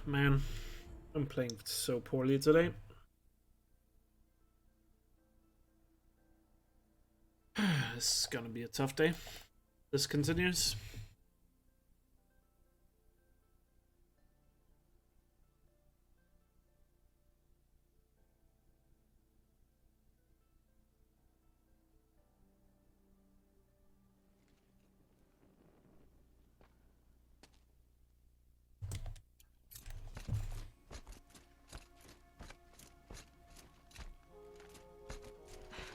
Man, I'm playing so poorly today. This is gonna be a tough day. This continues.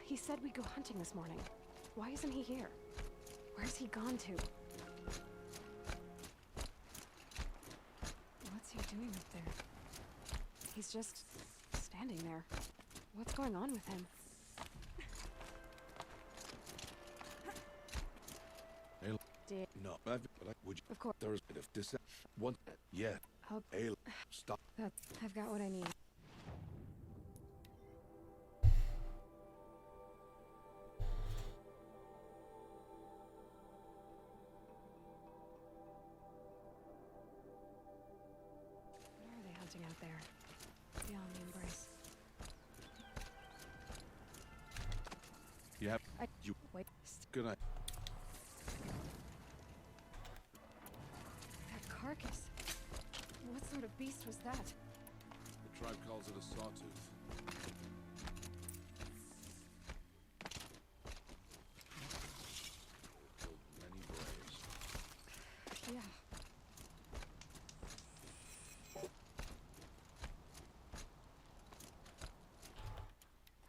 He said we'd go hunting this morning. Why isn't he here? Where's he gone to? What's he doing up there? He's just standing there. What's going on with him? No, but would you? Of course. There's a bit of this. One, yeah. Stop. I've got what I need. What are they hunting out there? Beyond the embrace. Yeah. You. Wait. Good night. That carcass. What sort of beast was that? The tribe calls it a sawtooth. Killed many braves. Yeah.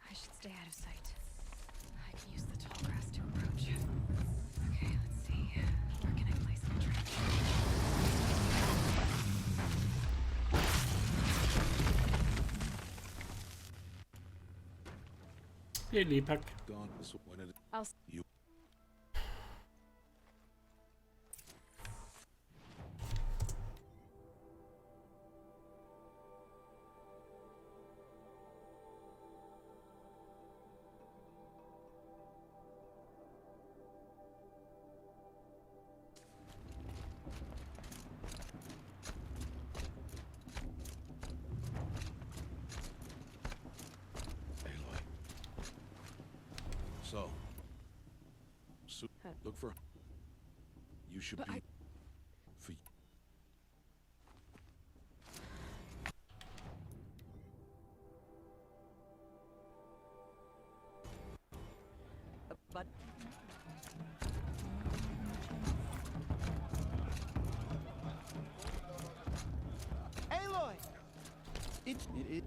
I should stay out of sight. I can use the tall grass to approach. Okay, let's see. Where can I place the trap? Hey, Lipak. Gone. This when it. I'll. You. Aloy. So, look for. You should But be. I- For. But Aloy! It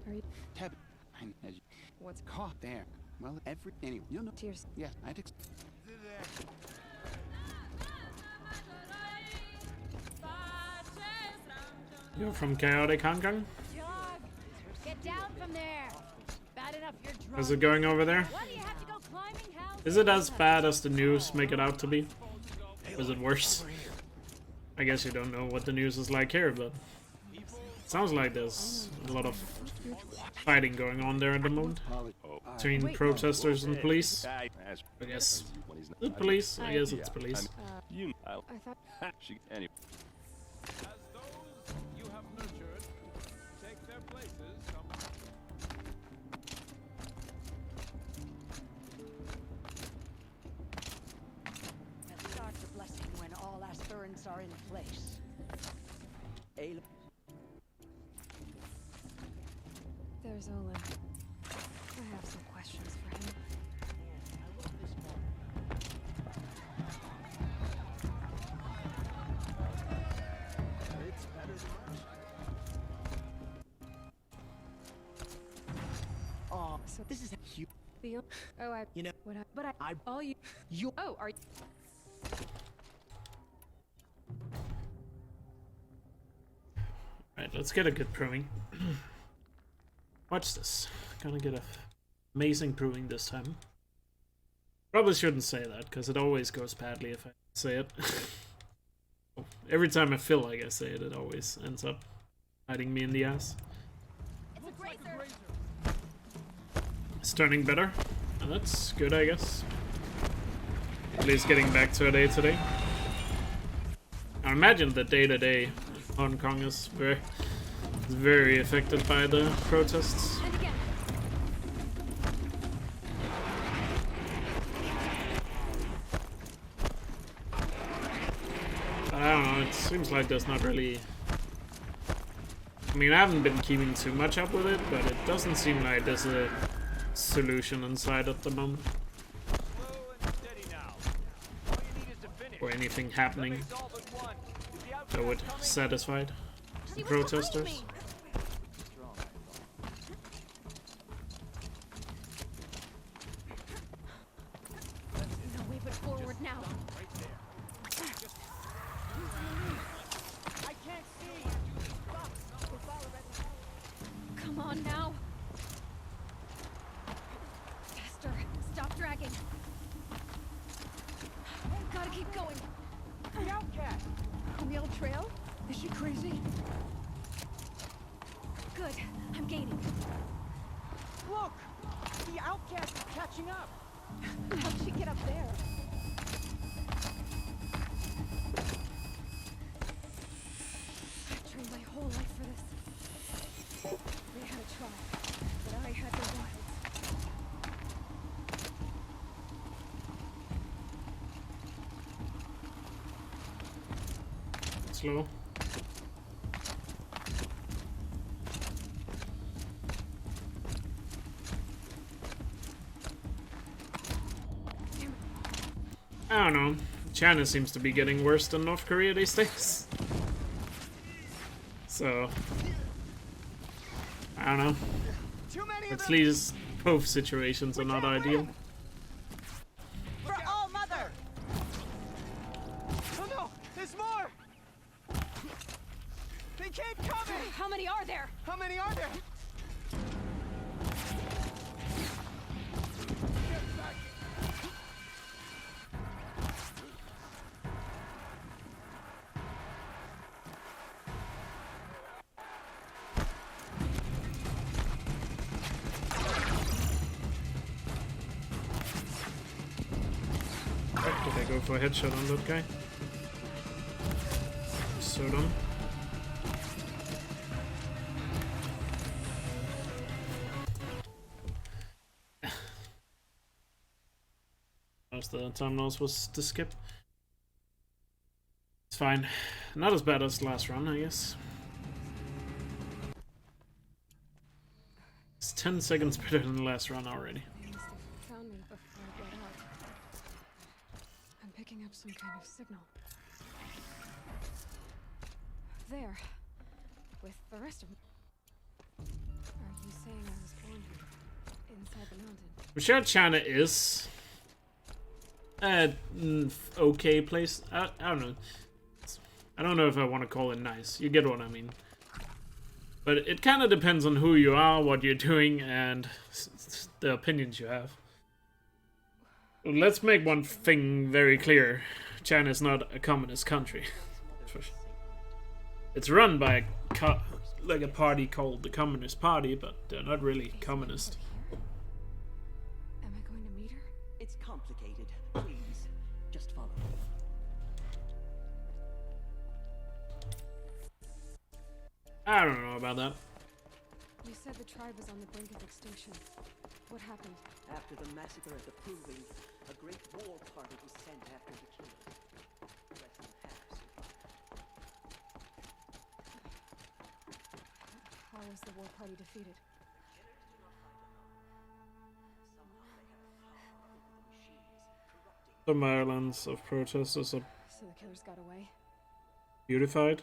Are you- tab I'm as you what's caught there. Well, anyway, you know. tears? Yes, I'd You're from Chaotic Hong Kong? Jog! Get down from there! Bad enough you're drunk. How's it going over there? Why do you have to go climbing hell? Is it as bad as the news make it out to be? Or is it worse? I guess you don't know what the news is like here, but it sounds like there's a lot of fighting going on there at the moment between Wait. protesters and police. I guess. Is it police? I guess it's police. I thought. Anyway. As those you have nurtured take their places, It starts a blessing when all aspirants are in place. There's Olin. I have some questions for him. Oh, So this is you. the oh I You know, what I but I I- all you you. oh are Right, let's get a good proving. Watch this. Gonna get a amazing proving this time. Probably shouldn't say that, because it always goes badly if I say it. Every time I feel like I say it, it always ends up biting me in the ass. It's a grazer! It's turning better, and that's good, I guess. At least getting back to a day today. I imagine the day-to-day Hong Kong is very It's very affected by the protests. And again. But I don't know, it seems like there's not really... I mean, I haven't been keeping too much up with it, but it doesn't seem like there's a solution inside at the moment. Slow and steady now. All you need is to finish. Or anything happening Lemon's all but won. Is the outcast that would coming? satisfy the She was behind protesters. me. No way but forward now. I can't see. Stop. It's already. Come on now. Faster. Stop dragging. Gotta keep going. The outcast. On the old trail? Is she crazy? Good. I'm gaining. Look! The outcast is catching up. How'd she get up there? I've trained my whole life for this. They had a try, but I had the wilds. Slow. I don't know. China seems to be getting worse than North Korea these days. So, I don't know. Too many of At them! least both situations are not ideal. For All Mother! Oh no! There's more! They keep coming! How many are there? How many are there? Did I go for a headshot on that guy? So done. As the time loss was to skip. It's fine. Not as bad as the last run, I guess. It's 10 seconds better than the last run already. They must have found me before I got out. I'm picking up some kind of signal. There. With the rest of them. Are you saying I was born here? Inside the mountain? I'm sure China is a okay place. I don't know. I don't know if I want to call it nice. You get what I mean. But it kind of depends on who you are, what you're doing, and the opinions you have. Let's make one thing very clear. China is not a communist country. It's run by a party called the Communist Party, but they're not really communist. Am I going to meet her? It's complicated. Please, just follow me. I don't know about that. You said the tribe was on the brink of extinction. What happened? After the massacre at the proving, a great war party was sent after the killers. Less than half survived. How was the war party defeated? Somehow they had power over the machines, corrupting. The Marylands of protesters are So the killers got away? beautified.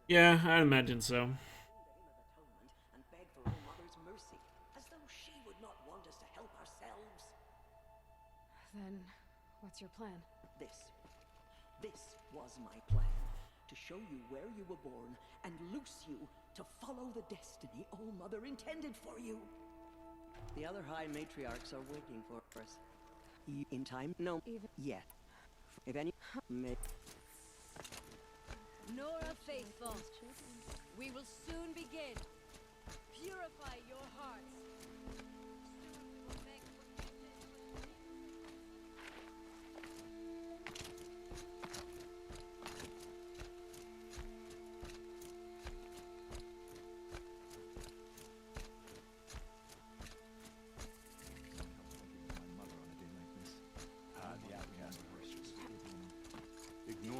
Yeah, I imagine so. The hymn of atonement and beg for All Mother's mercy, as though she would not want us to help ourselves. Then, what's your plan? This was my plan. To show you where you were born and loose you to follow the destiny All Mother intended for you. The other High Matriarchs are waiting for us. In time? No, Even yet. If any... may... Nora Faithful, we will soon begin. Purify your hearts. Soon we will make forgiveness.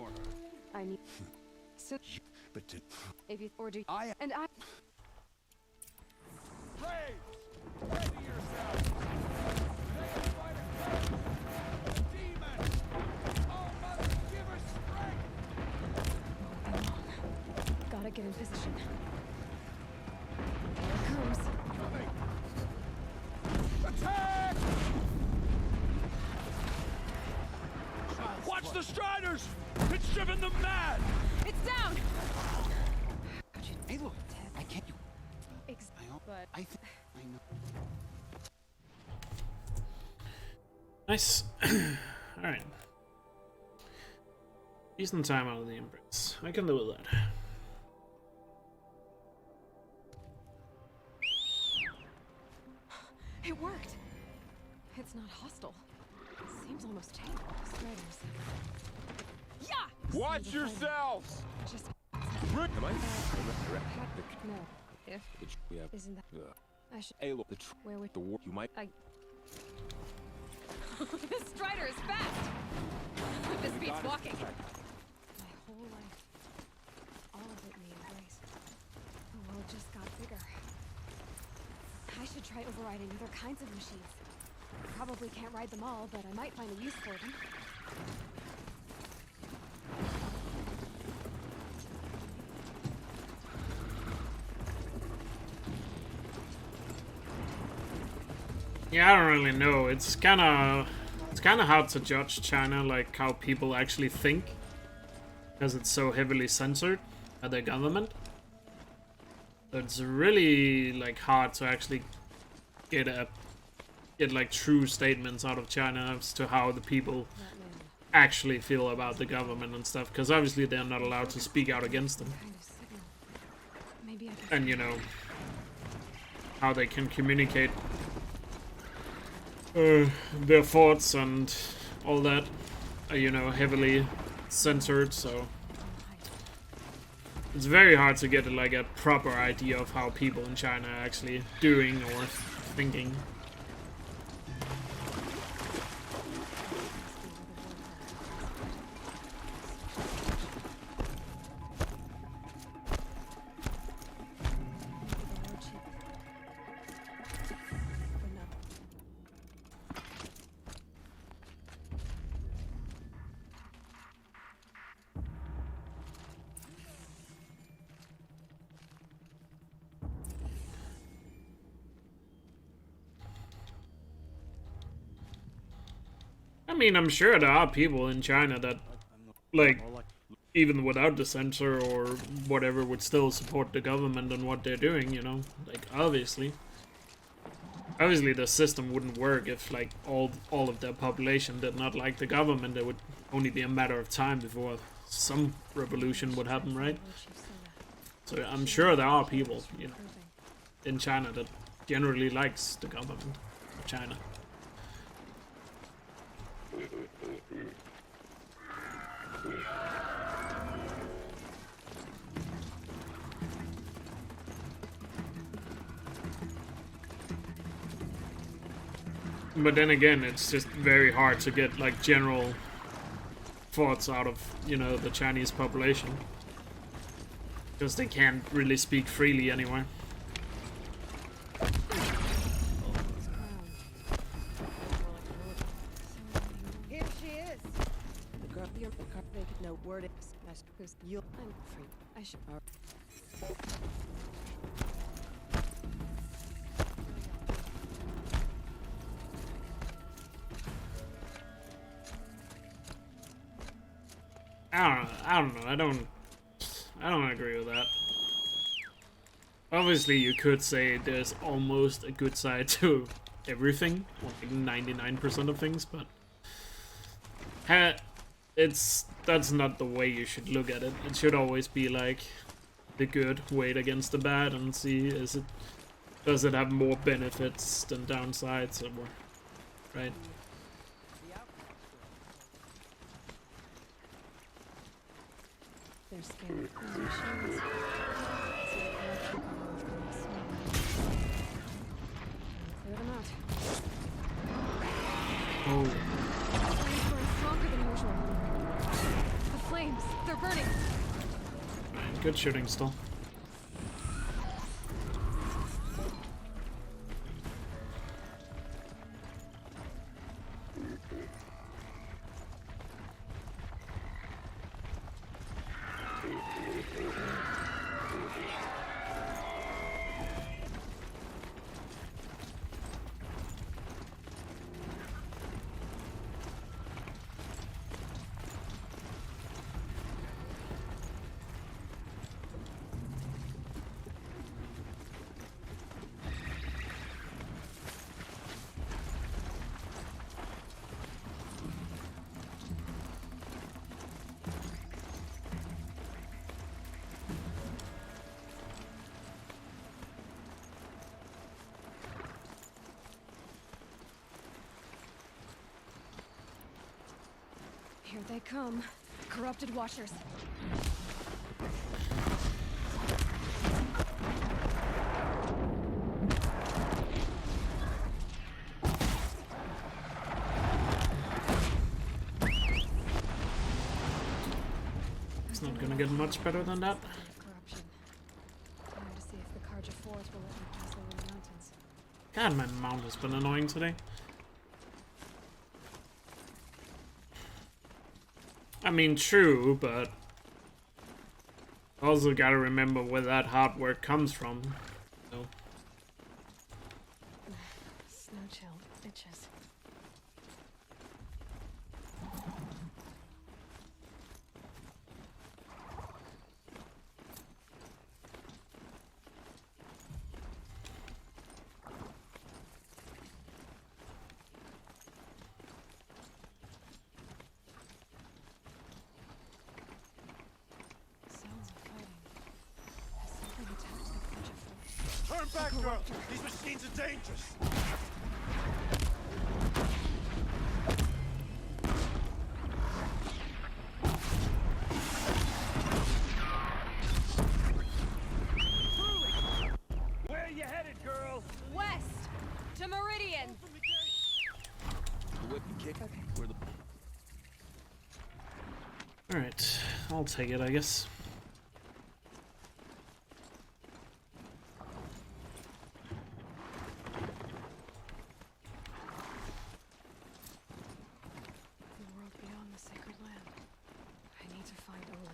order. I need. So But to, if you or do I and I. Braves, ready yourselves. They invite a curse. A demon. Oh, mother, give her strength. Won't be long. Gotta get in position. Here it comes. Coming. Attack! Watch the Striders! It's driven them mad! It's down. Aloy, I can't. But I think I know. Nice. Alright. Decent time out of the Embrace. I can live with that. it worked. It's not hostile. Seems almost tame. Striders. Yeah. Watch yourselves! Just am I? no. If We have isn't that I should Aloy. where would The war. You might. this Strider is fast. This beats walking. My whole life, all of it in the Embrace. The world just got bigger. I should try overriding other kinds of machines. Probably can't ride them all, but I might find a use for them. Yeah, I don't really know. It's kind of hard to judge China, like how people actually think, because it's so heavily censored by their government. So it's really like hard to actually get like true statements out of China as to how the people actually feel about the government and stuff, because obviously they're not allowed to speak out against them. Kind of signal. Maybe I can. And you know how they can communicate their thoughts and all that are, you know, heavily censored, so it's very hard to get like a proper idea of how people in China are actually doing or thinking. I mean, I'm sure there are people in China that, like, even without the censor or whatever, would still support the government and what they're doing, you know? Like, obviously. Obviously, the system wouldn't work if, like, all of their population did not like the government. It would only be a matter of time before some revolution would happen, right? So I'm sure there are people, you know, in China that generally likes the government of China. But then again, it's just very hard to get like general thoughts out of, you know, the Chinese population, because they can't really speak freely anyway. Here she is. The girl, the car, they could know word it. Because you'll. I'm free. I should. I don't know. I don't agree with that. Obviously, you could say there's almost a good side to everything, like 99% of things, but that's not the way you should look at it. It should always be like the good weighed against the bad and see does it have more benefits than downsides, or right? They're scared. Those machines. See the corruption columns coming soon. Clear them out. Oh, The flames burn stronger than usual. The flames. They're burning. Right, good shooting still. Here they come. Corrupted washers. It's not gonna get much better than that. Corruption. Time to see if the Carja Force will let me pass over the mountains. God, my mount has been annoying today. I mean, true, but also gotta remember where that hard work comes from. So. Snow chill. Itches. Sounds of fighting. Has something attacked the Carja Force? Turn back, girl! These machines are dangerous! Where are you headed, girl? West! To Meridian! The whip and kick. Where the Alright, I'll take it, I guess. The world beyond the sacred land. I need to find Olin.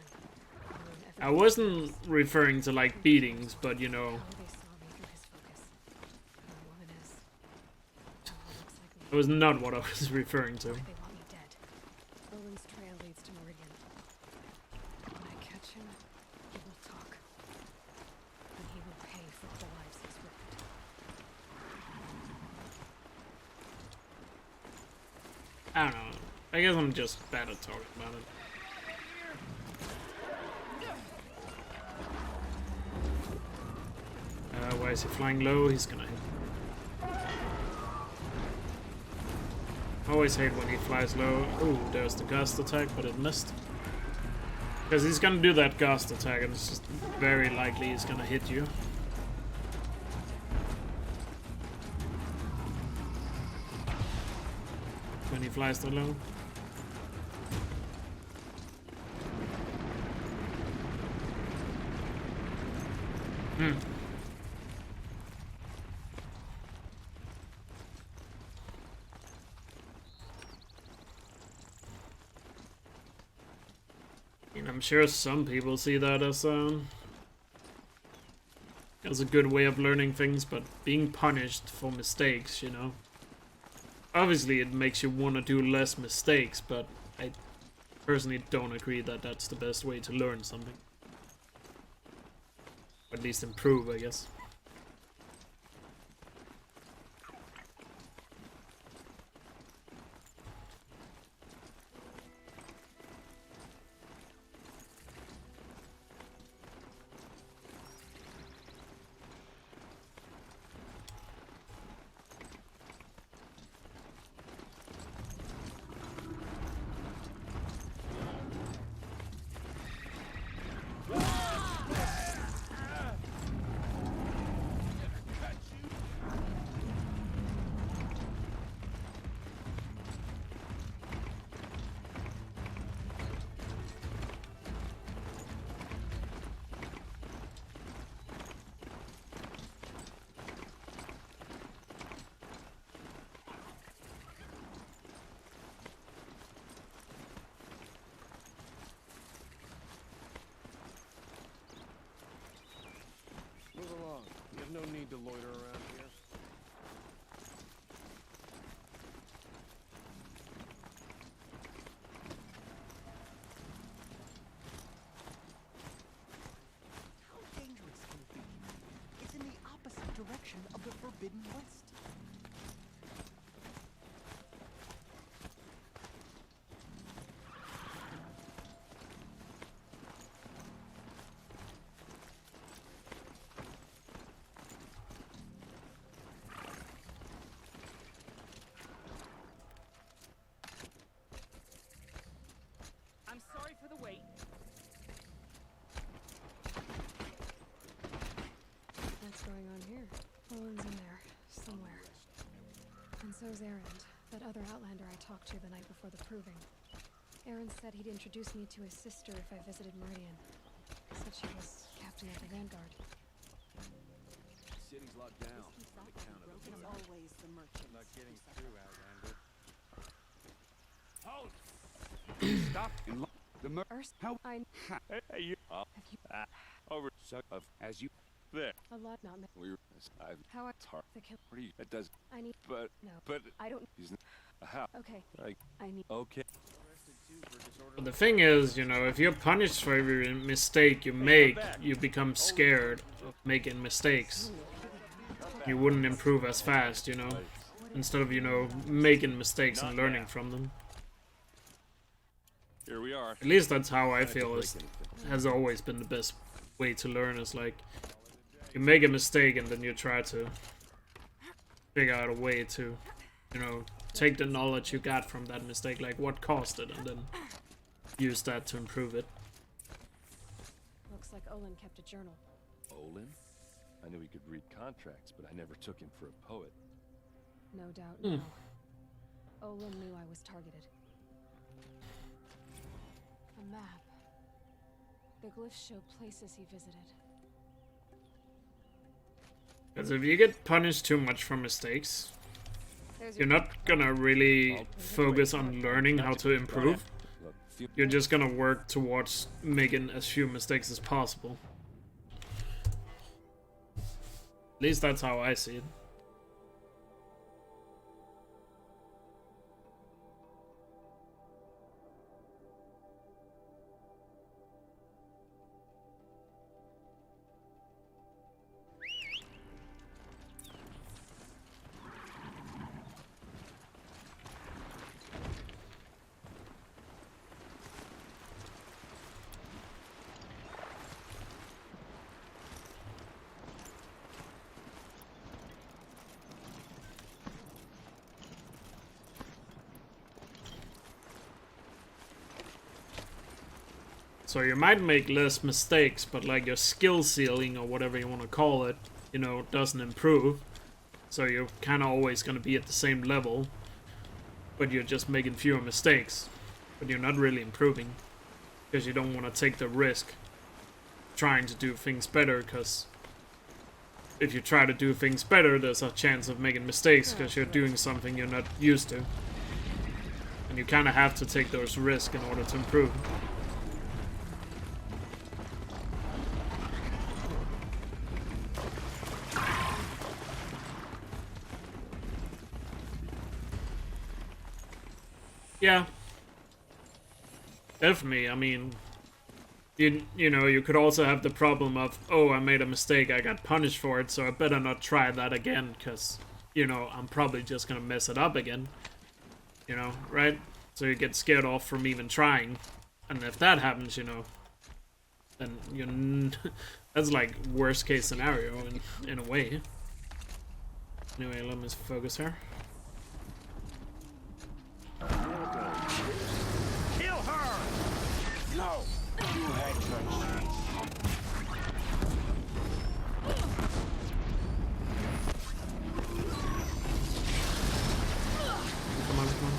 I wasn't referring to like beatings, but you know, How they saw me through his focus. Who the woman is. Who looks like me. that was not what I was referring to. They want me dead. Olin's trail leads to Meridian. When I catch him, he will talk. And he will pay for the lives he's ruined. I don't know. I guess I'm just bad at talking about it. Why is he flying low? He's gonna hit. I always hate when he flies low. Ooh, there's the gust attack, but it missed. Because he's gonna do that gust attack, and it's just very likely he's gonna hit you. When he flies that low. And I'm sure some people see that as a good way of learning things, but being punished for mistakes, you know. Obviously it makes you want to do less mistakes, but I personally don't agree that that's the best way to learn something. Or at least improve, I guess. need to loiter around here. How dangerous can it be? It's in the opposite direction of the Forbidden West. I'm sorry for the wait. What's going on here? Owen's in there, somewhere. And so's Erend, that other Outlander I talked to the night before the proving. Erend said he'd introduce me to his sister if I visited Meridian. Said she was captain of the Vanguard. City's locked down. On account of the It's always the merchants. Not getting through, Outlander. Halt! Stop! The mer- First, How? I Hey, you. have you Over. Suck of as you There. a lot not me. we're I've How I hard. the kill. Pretty. It does. I need But no. but I don't. he's how? Okay. Like I need. okay. But the thing is, you know, if you're punished for every mistake you make, you become scared of making mistakes. You wouldn't improve as fast, you know, instead of, you know, making mistakes and learning from them. Here we are. At least that's how I feel has always been the best way to learn, is like, you make a mistake and then you try to figure out a way to, you know, take the knowledge you got from that mistake, like what caused it, and then use that to improve it. Looks like Olin kept a journal. Olin? I knew he could read contracts, but I never took him for a poet. No doubt now. Olin knew I was targeted. A map. The glyphs show places he visited. Because if you get punished too much for mistakes, There's you're not gonna really focus on learning how to improve. Look, You're just gonna work towards making as few mistakes as possible. At least that's how I see it. So you might make less mistakes, but like your skill ceiling or whatever you want to call it, you know, doesn't improve. So you're kind of always going to be at the same level, but you're just making fewer mistakes. But you're not really improving, because you don't want to take the risk trying to do things better, because if you try to do things better, there's a chance of making mistakes because you're doing something you're not used to. And you kind of have to take those risks in order to improve. Yeah, definitely. I mean, you know, you could also have the problem of, oh, I made a mistake, I got punished for it, so I better not try that again, because, you know, I'm probably just gonna mess it up again. You know, right? So you get scared off from even trying, and if that happens, you know, then you that's like worst case scenario in a way. Anyway, let me focus here. Kill her! No! You had your chance. Come on, come on.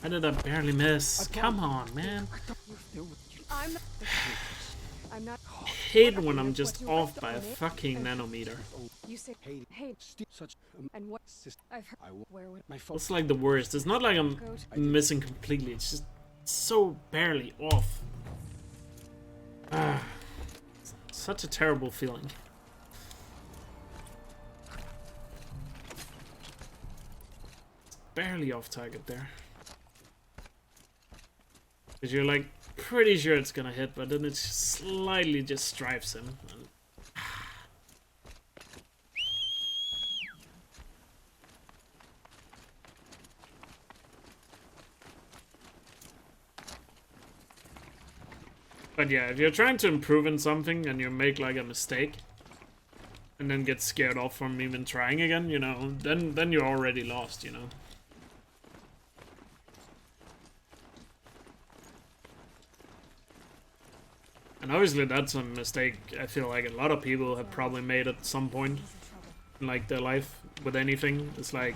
How did I barely miss? Come on, man. I'm not. I'm not. I hate when I'm just off by a fucking nanometer. You say, hey, Such and what? I've heard. Where would my fault. It's like the worst. It's not like I'm go to? missing completely. It's just so barely off. Ah, such a terrible feeling. Barely off target there. Because you're like pretty sure it's gonna hit, but then it slightly just stripes him. And but yeah, if you're trying to improve in something and you make like a mistake and then get scared off from even trying again, you know, then you're already lost, you know. And obviously that's a mistake I feel like a lot of people have probably made at some point in like their life with anything. It's like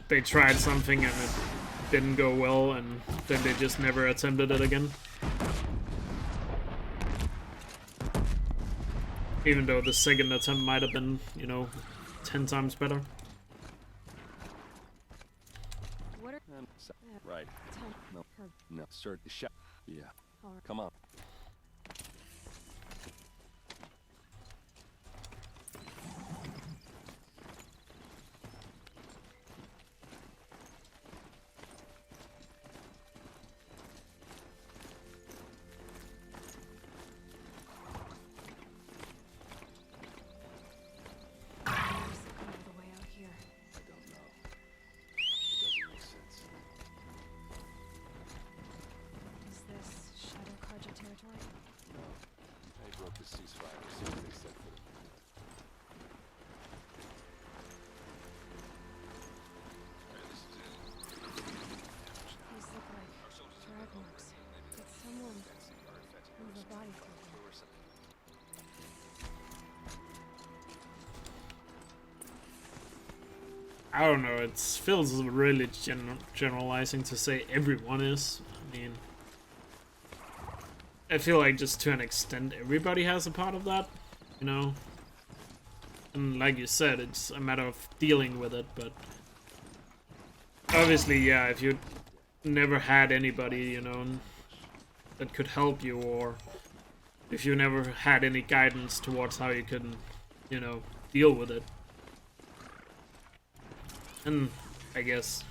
they tried something and it didn't go well and then they just never attempted it again. Even though the second attempt might have been, you know, 10 times better. What are? Right. Tell No. her. No, sir. Shut. Yeah. All right. Come on. All the way out here. I don't know. It doesn't make sense. Is this Shadow Carja territory? No. They broke the ceasefire as soon as they set foot. This is it. These look like drag marks. Did someone move a body through them? I don't know, it feels really generalizing to say everyone is. I mean, I feel like just to an extent everybody has a part of that, you know? And like you said, it's a matter of dealing with it, but obviously, yeah, if you never had anybody, you know, that could help you, or if you never had any guidance towards how you can, you know, deal with it. And I guess,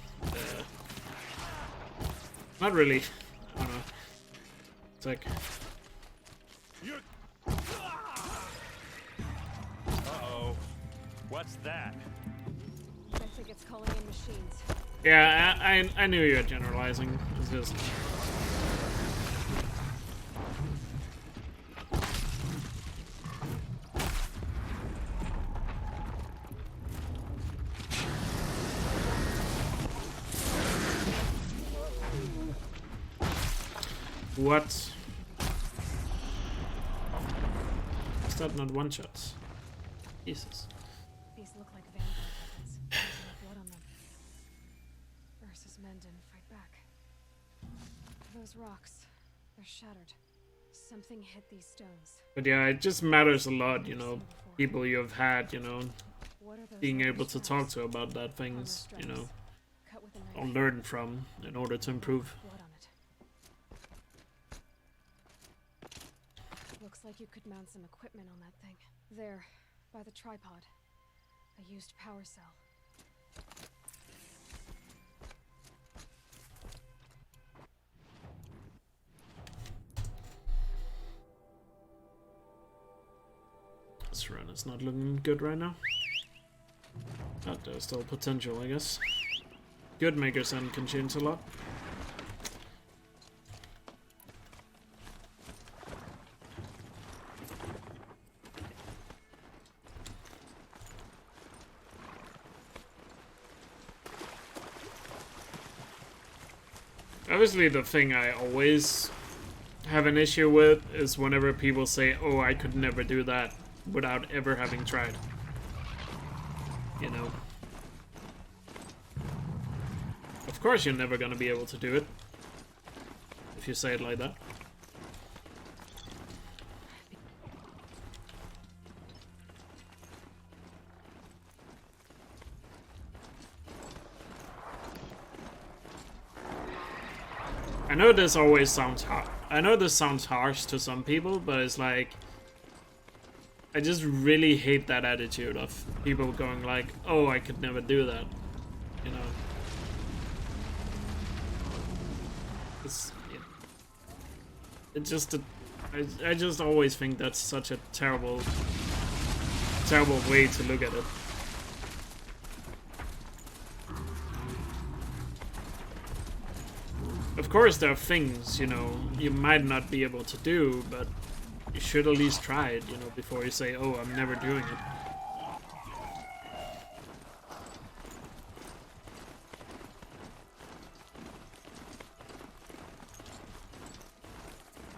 not really, I don't know, it's like, Uh-oh. What's that? I think it's calling in machines. yeah, I knew you were generalizing, it's just, what? Is that not one shots? Jesus. These look like vanguard weapons. There's no blood on them. Ursa's men didn't fight back. Those rocks, they're shattered. Something hit these stones. But yeah, it just matters a lot, you know, people you have had, you know, What are those being leather able to straps? talk to about that Armor things, you know, straps. Cut with a or knife. learn from in order to improve. Blood on it. Looks like you could mount some equipment on that thing. There, by the tripod. A used power cell. This run is not looking good right now. But there's still potential, I guess. Good Maker's End can change a lot. Obviously, the thing I always have an issue with is whenever people say, oh, I could never do that without ever having tried. You know? Of course you're never gonna be able to do it. If you say it like that. I know this always sounds hard. I know this sounds harsh to some people, but it's like, I just really hate that attitude of people going like, "Oh, I could never do that," you know. It just, I just always think that's such a terrible way to look at it. Of course, there are things, you know, you might not be able to do, but you should at least try it, you know, before you say, "Oh, I'm never doing it."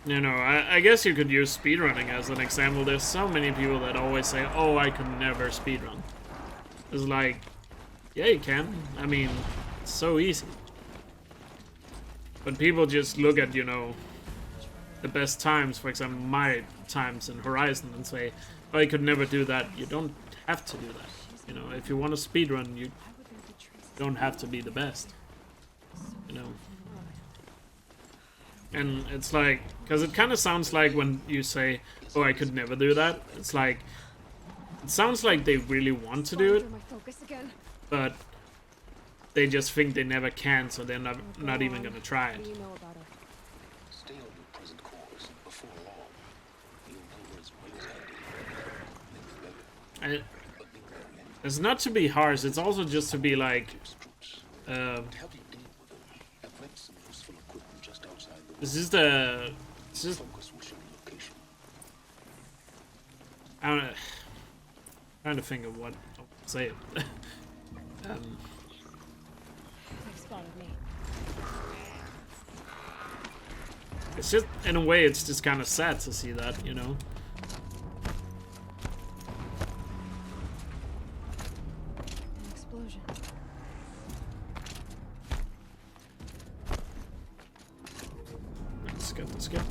You know, I guess you could use speedrunning as an example. There's so many people that always say, "Oh, I could never speedrun." It's like, yeah, you can. I mean, it's so easy. But people just look at, you know, the best times, for example, my times in Horizon, and say, "Oh, I could never do that." You don't have to do that. You know, if you want to speedrun, you don't have to be the best. You know. And it's like, because it kind of sounds like when you say, "Oh, I could never do that," it's like, it sounds like they really want to do it, but they just think they never can, so they're not even gonna try it. Stay on your present course. Before long, you'll know where's And it's not to be harsh, it's also just to be like, this is just, I don't know, trying to think of what I'll say. It's just, in a way, it's just kind of sad to see that, you know? An explosion. Let's get this guy.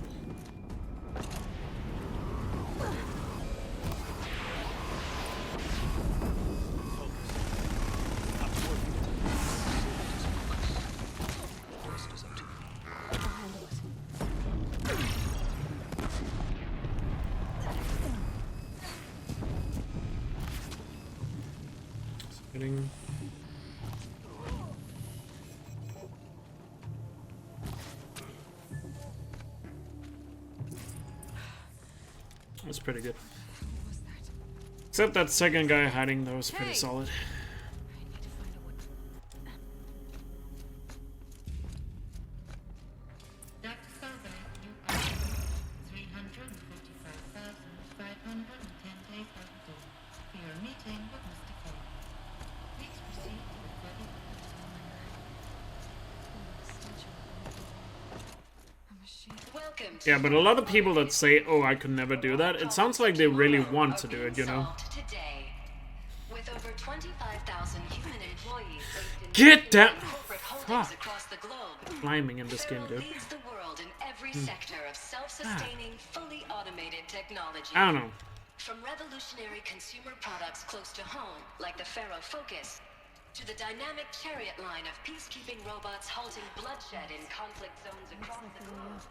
Getting... That's pretty good. Except that second guy hiding, that was pretty solid. Yeah, but a lot of people that say, "Oh, I could never do that," it sounds like they really want to do it, you know? With over 25,000 human employees Get down! corporate holdings across the globe. Climbing in this game, dude. Leads the world in every sector of self-sustaining, fully automated technology. I don't know. From revolutionary consumer products close to home, like the Pharaoh Focus, to the dynamic chariot line of peacekeeping robots halting bloodshed in conflict zones across the globe.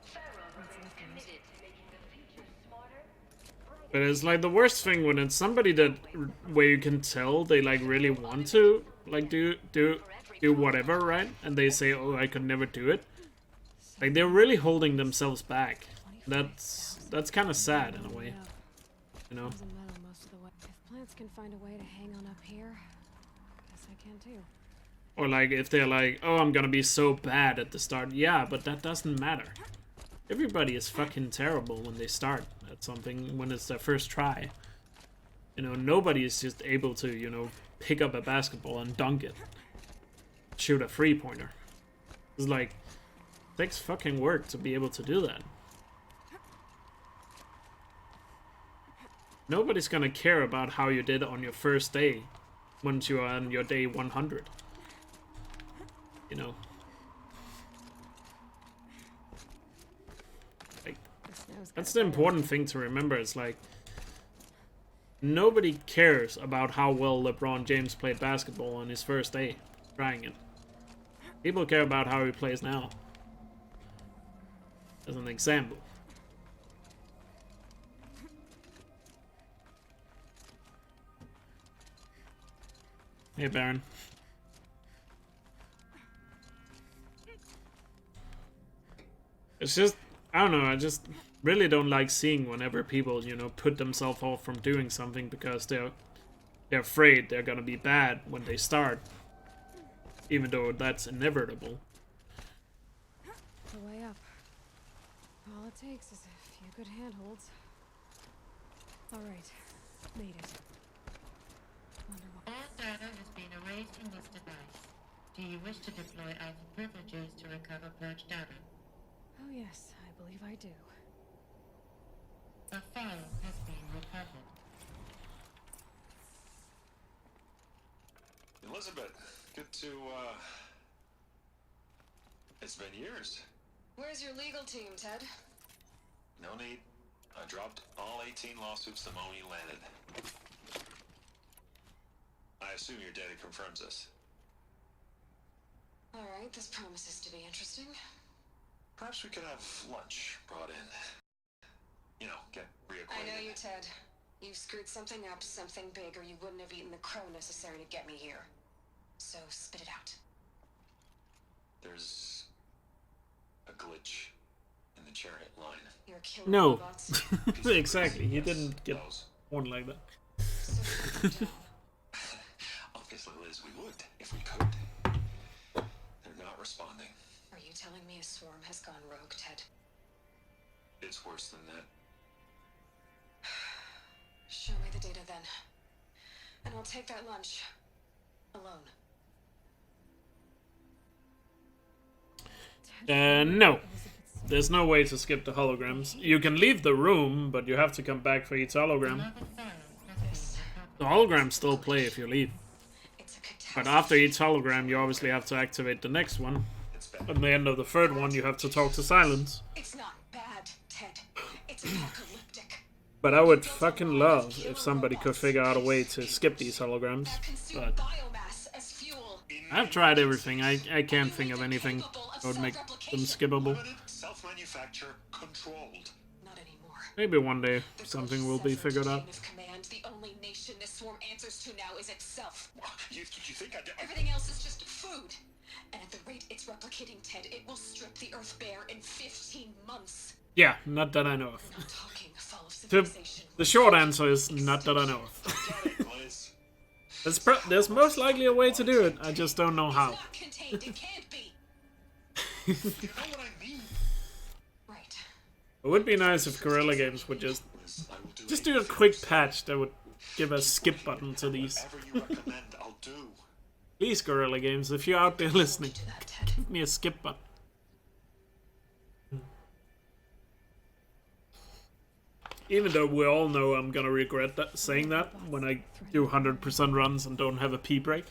Pharaoh remains committed to making the future smarter. But it's like the worst thing when it's somebody that, where you can tell they like really want to like do whatever, right? And they say, "Oh, I could never do it." Like they're really holding themselves back. That's kind of sad in a way, you know. If plants can find a way to hang on up here, I guess I can too. Or like if they're like, "Oh, I'm gonna be so bad at the start." Yeah, but that doesn't matter. Everybody is fucking terrible when they start at something, when it's their first try. You know, nobody is just able to, you know, pick up a basketball and dunk it. Shoot a three-pointer. It's like, it takes fucking work to be able to do that. Nobody's gonna care about how you did on your first day once you are on your day 100. you know. Like, that's the important thing to remember. It's like, nobody cares about how well LeBron James played basketball on his first day trying it. People care about how he plays now. As an example. Hey, Baron. It's just, I don't know, I just really don't like seeing whenever people, you know, put themselves off from doing something because they're afraid they're gonna be bad when they start. Even though that's inevitable. The way up. All it takes is a few good handholds. Alright, made it. Wonder what... All data has been erased from this device. Do you wish to deploy alpha privileges to recover purged data? Oh yes, I believe I do. A file has been recovered. Elizabeth, good to, It's been years. Where's your legal team, Ted? No need. I dropped all 18 lawsuits the moment you landed. I assume your data confirms this. Alright, this promises to be interesting. Perhaps we could have lunch brought in. You know, get reacquainted. I know you, Ted. You've screwed something up, something big, or you wouldn't have eaten the crow necessary to get me here. So, spit it out. There's a glitch in the chariot line. You're killing No. robots. Exactly, he didn't get one like that. Obviously, Liz, we would, if we could. They're not responding. Are you telling me a swarm has gone rogue, Ted? It's worse than that. Show me the data then. And I'll take that lunch. Alone. No. There's no way to skip the holograms. You can leave the room, but you have to come back for each hologram. The holograms still play if you leave. But after each hologram, you obviously have to activate the next one. At the end of the third one, you have to talk to Silence. It's not bad, Ted. It's apocalyptic. But I would fucking love if somebody could figure out a way to skip these holograms. But I've tried everything. I can't think of anything that would make them skippable. Self-manufacture controlled. Not anymore. Maybe one day something will be figured out. The only nation this swarm answers to now is itself. You think I did? Everything else is just food. And at the rate it's replicating, Ted, it will strip the Earth bare in 15 months. Yeah, not that I know of. Not talking fall of civilization. The short answer is not that I know of. There's most likely a way to do it. I just don't know how. It's not contained. It can't be. You know what I mean? Right. It would be nice if Guerrilla Games would just do a quick patch that would give a skip button to these. Please, Guerrilla Games, if you're out there listening, give me a skip button. Even though we all know I'm gonna regret saying that when I do 100% runs and don't have a pee break.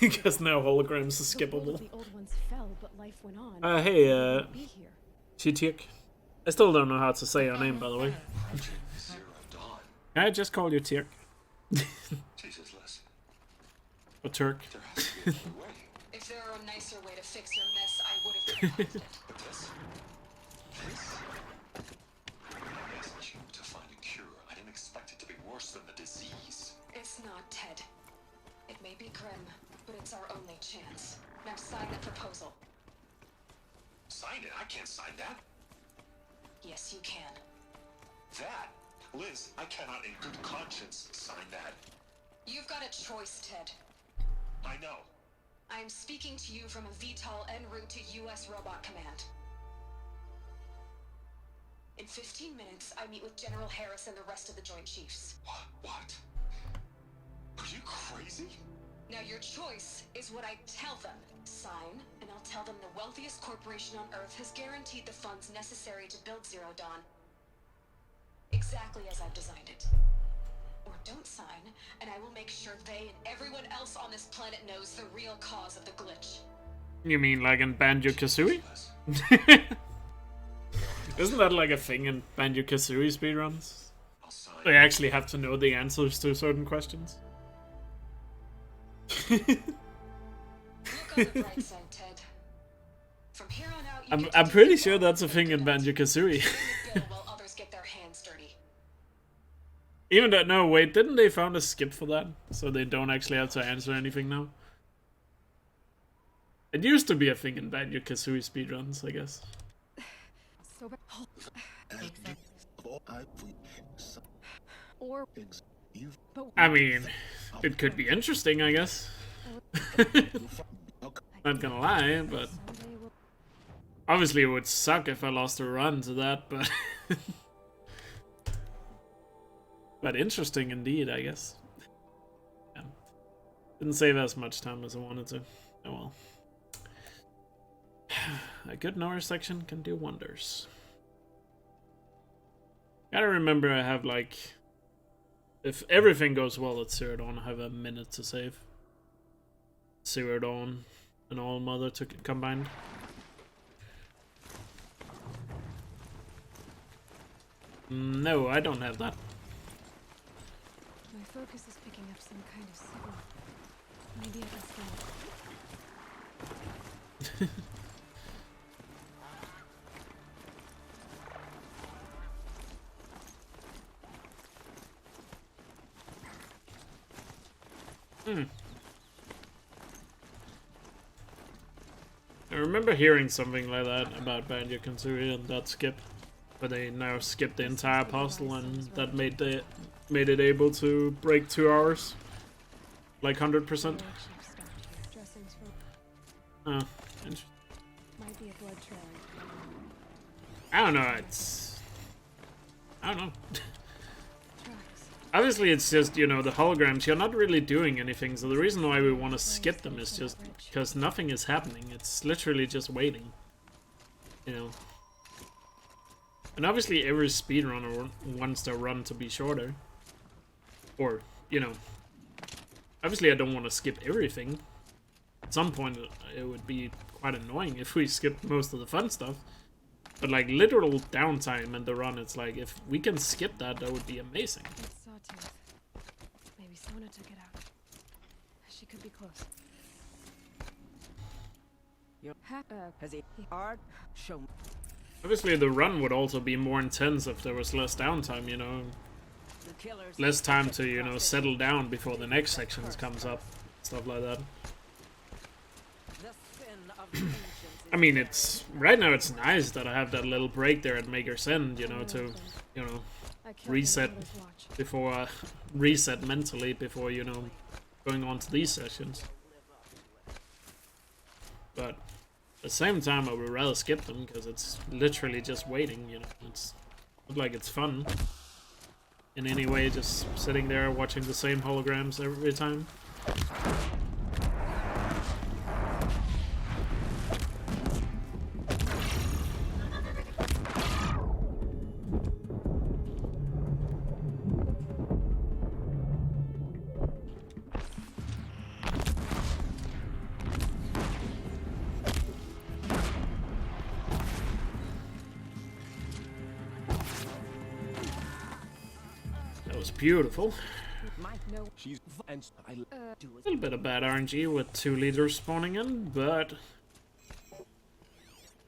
Because now holograms are skippable. Hey, Chitik. I still don't know how to say your name, by the way. I just call you Tirk. Or Turk. If there were a nicer way to fix your mess, I would have proposed it. To find a cure, I didn't expect it to be worse than the disease. It's not, Ted. It may be grim, but it's our only chance. Now sign the proposal. Sign it? I can't sign that. Yes, you can. That? Liz, I cannot in good conscience sign that. You've got a choice, Ted. I know. I am speaking to you from a VTOL en route to U.S. Robot Command. In 15 minutes, I meet with General Harris and the rest of the Joint Chiefs. What? Are you crazy? Now your choice is what I tell them. Sign, and I'll tell them the wealthiest corporation on Earth has guaranteed the funds necessary to build Zero Dawn. Exactly as I've designed it. Or Don't sign, and I will make sure they and everyone else on this planet knows the real cause of the glitch. You mean like in Banjo-Kazooie? Isn't that like a thing in Banjo-Kazooie speedruns? They actually have to know the answers to certain questions. Look on the bright side, Ted. From here on out, you I'm pretty sure that's a thing in Banjo-Kazooie. while others get their hands dirty. Even though, no, wait, didn't they found a skip for that? So they don't actually have to answer anything now? It used to be a thing in Banjo-Kazooie speedruns, I guess. So or I mean, it could be interesting, I guess. Not gonna lie, but obviously it would suck if I lost a run to that, but but interesting indeed, I guess. Yeah. Didn't save as much time as I wanted to. Oh well. A good Norris section can do wonders. Gotta remember I have like, if everything goes well at Zero Dawn, I have a minute to save. Zero Dawn and All Mother combined. No, I don't have that. my focus is picking up some kind of signal. Maybe I can scan it. I remember hearing something like that about Banjo-Kazooie and that skip, but they now skipped the entire puzzle and that made it able to break 2 hours, like 100%. Dressings for Oh, might be a blood trail. I don't know. I don't know. Obviously, it's just, you know, the holograms, you're not really doing anything, so the reason why we want to skip them is just because nothing is happening. It's literally just waiting, you know. And obviously every speedrunner wants their run to be shorter. Or, you know, obviously I don't want to skip everything. At some point it would be quite annoying if we skipped most of the fun stuff. But like literal downtime in the run, it's like, if we can skip that, that would be amazing. It's Sawtooth. Maybe Sona took it out. She could be close. Has he hard shown? Obviously the run would also be more intense if there was less downtime, you know. Less time to, you know, settle down before the next section comes up. Stuff like that. I mean, it's right now it's nice that I have that little break there at Maker's End, you know, to, you know, reset before reset mentally before, you know, going on to these sessions. But at the same time, I would rather skip them because it's literally just waiting, you know. It's not like it's fun in any way, just sitting there watching the same holograms every time. Beautiful. A little bit of bad RNG with 2 leaders spawning in, but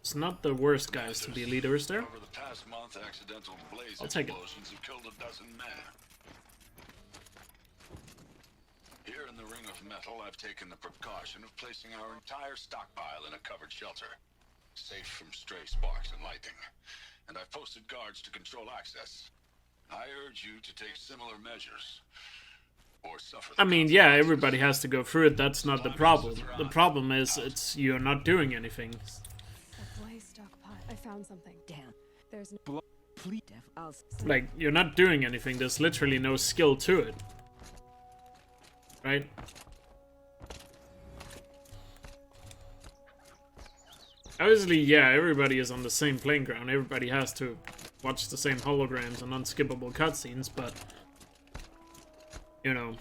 it's not the worst guys to be leaders there. Over the past month, accidental blaze I'll take it. explosions have killed 12 men. Here in the Ring of Metal, I've taken the precaution of placing our entire stockpile in a covered shelter, safe from stray sparks and lightning. And I've posted guards to control access. I urge you to take similar measures, or suffer. I mean, yeah, everybody has to go through it. That's not the problem. The problem is you're not doing anything. A blaze stockpile. I found something. Damn. There's no Like, you're not doing anything. There's literally no skill to it. Right? Obviously, yeah, everybody is on the same playing ground. Everybody has to watch the same holograms and unskippable cutscenes, but you know,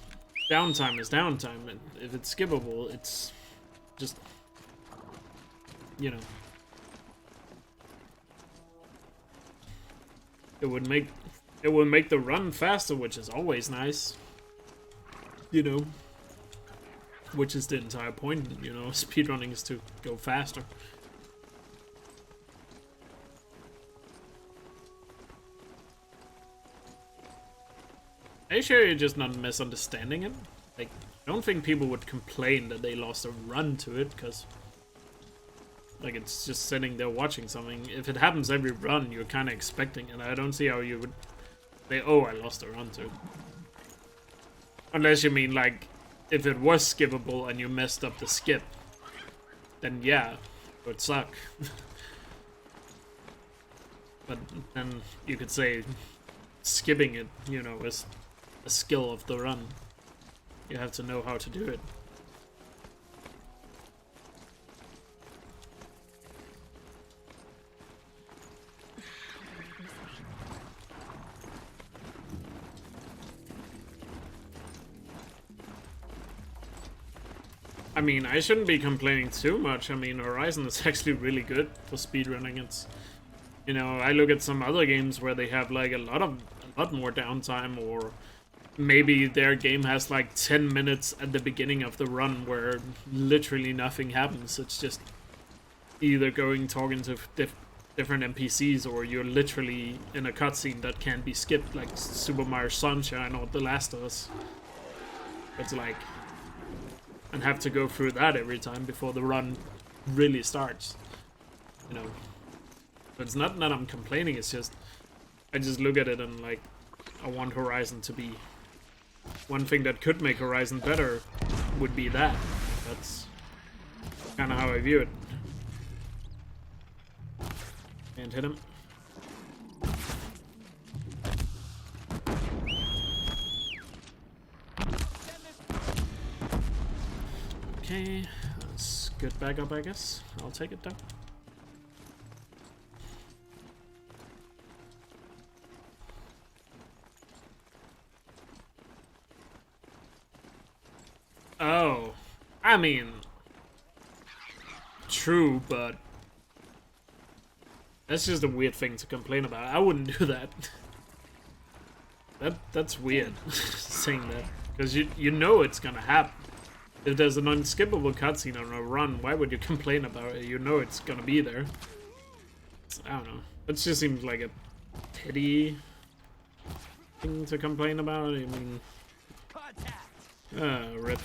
downtime is downtime, and if it's skippable, it's just, you know, it would make the run faster, which is always nice, you know, which is the entire point, you know, speedrunning is to go faster. Are you sure you're just not misunderstanding it? Like, I don't think people would complain that they lost a run to it, because, like, it's just sitting there watching something. If it happens every run, you're kind of expecting it. I don't see how you would say, oh, I lost a run to it. Unless you mean, like, if it was skippable and you messed up the skip, then yeah, it would suck. But then you could say skipping it, you know, is a skill of the run. You have to know how to do it. I mean, I shouldn't be complaining too much. I mean, Horizon is actually really good for speedrunning. It's, you know, I look at some other games where they have like a lot more downtime, or maybe their game has like 10 minutes at the beginning of the run where literally nothing happens. It's just either talking to different NPCs, or you're literally in a cutscene that can't be skipped, like Super Mario Sunshine or The Last of Us. It's like, and have to go through that every time before the run really starts, you know. But it's not that I'm complaining, it's just I just look at it and like, I want Horizon to be, one thing that could make Horizon better would be that. That's kind of how I view it. Can't hit him. Okay, that's good backup, I guess. I'll take it though. Oh, I mean, true, but that's just a weird thing to complain about. I wouldn't do that. That's weird, saying that, because you know it's gonna happen. If there's an unskippable cutscene on a run, why would you complain about it? You know it's gonna be there. I don't know. That just seems like a petty thing to complain about. I mean, rip.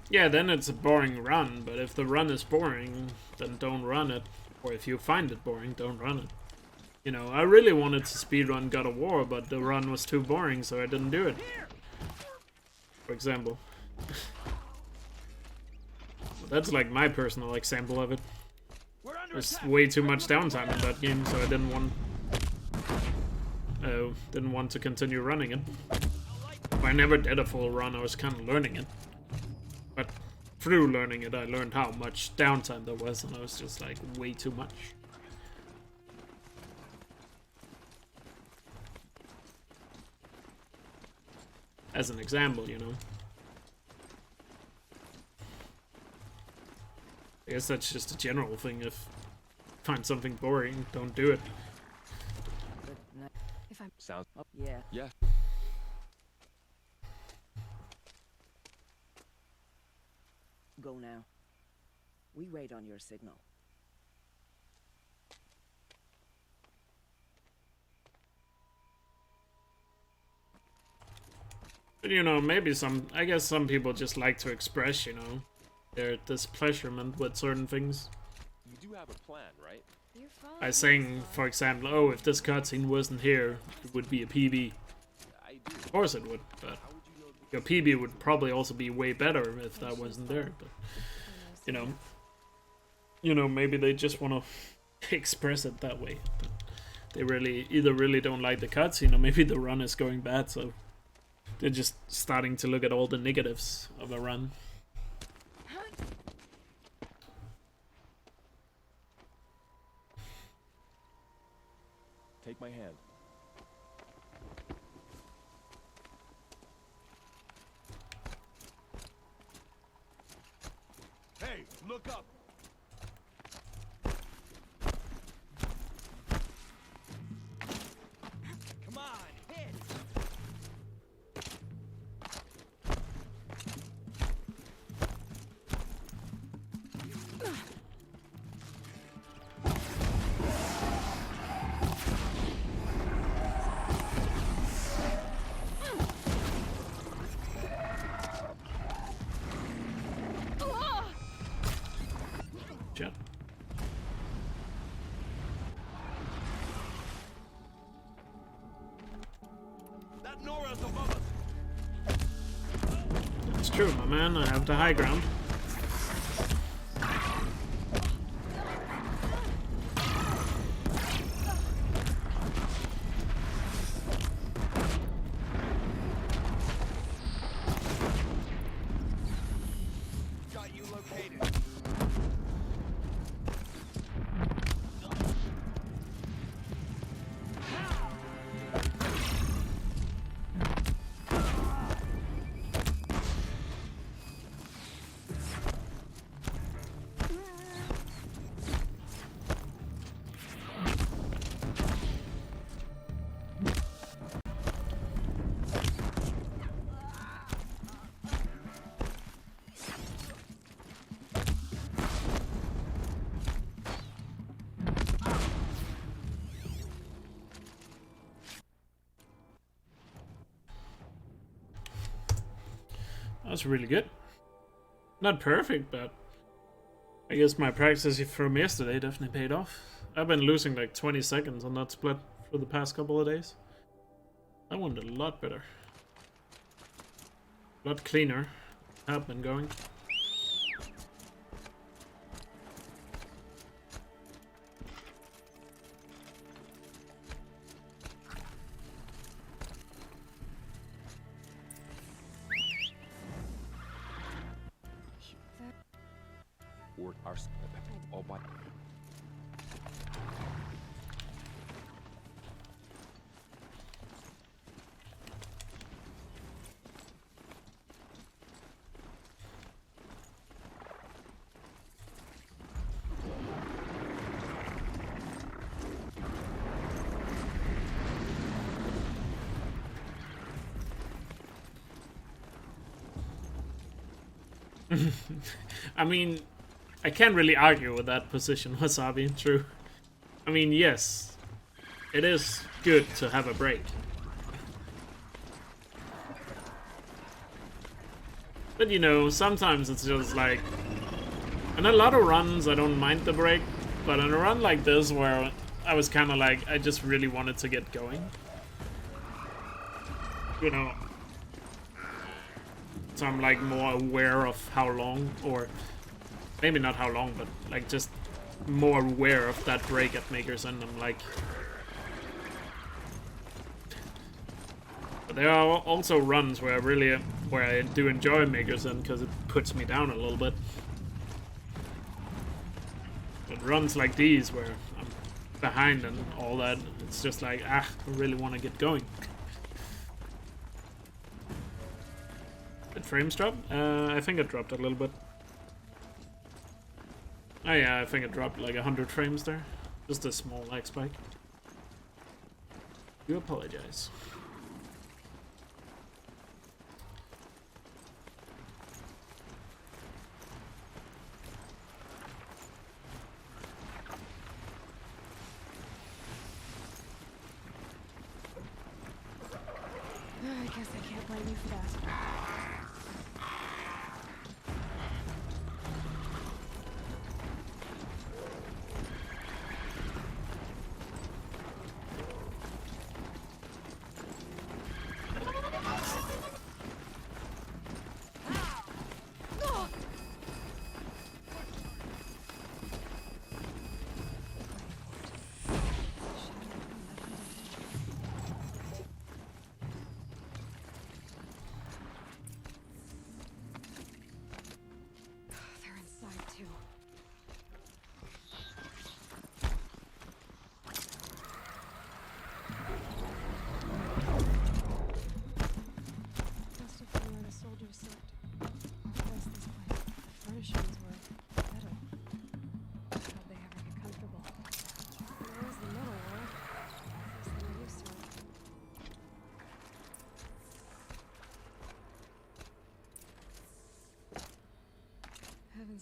Yeah, then it's a boring run, but if the run is boring, then don't run it. Or if you find it boring, don't run it. You know, I really wanted to speedrun God of War, but the run was too boring, so I didn't do it. For example. That's like my personal example of it. There's way too much downtime in that game, so I didn't want to continue running it. I never did a full run, I was kind of learning it. But through learning it, I learned how much downtime there was, and I was just like, way too much. As an example, you know. I guess that's just a general thing. If you find something boring, don't do it. If I'm Sounds. yeah. Yeah. Go now. We wait on your signal. But you know, maybe I guess some people just like to express, you know, their displeasurement with certain things. You do have a plan, right? By saying, for example, oh, if this cutscene wasn't here, it would be a PB. I do. Of course it would, but your PB would probably also be way better if that wasn't there. But you know, maybe they just want to express it that way. But they really don't like the cutscene, or maybe the run is going bad, so they're just starting to look at all the negatives of a run. Take my hand. Hey, look up! Come on, hit! Shit. That Nora's above us! It's true, my man. I have the high ground. Got you located. That's really good. Not perfect, but I guess my practice from yesterday definitely paid off. I've been losing like 20 seconds on that split for the past couple of days. That one did a lot better. A lot cleaner. I've been going. Or our all by. I mean, I can't really argue with that position, Wasabi, true. I mean, yes, it is good to have a break. But you know, sometimes it's just like... In a lot of runs, I don't mind the break, but in a run like this where I was kind of like, I just really wanted to get going. You know... So I'm like more aware of how long, or maybe not how long, but like just more aware of that break at Maker's End. I'm like, but there are also runs where I do enjoy Maker's End because it puts me down a little bit. But runs like these where I'm behind and all that, it's just like, I really want to get going. Did frames drop? I think it dropped a little bit. Oh yeah, I think it dropped like 100 frames there. Just a small lag spike. Do apologize. I guess I can't blame you for that.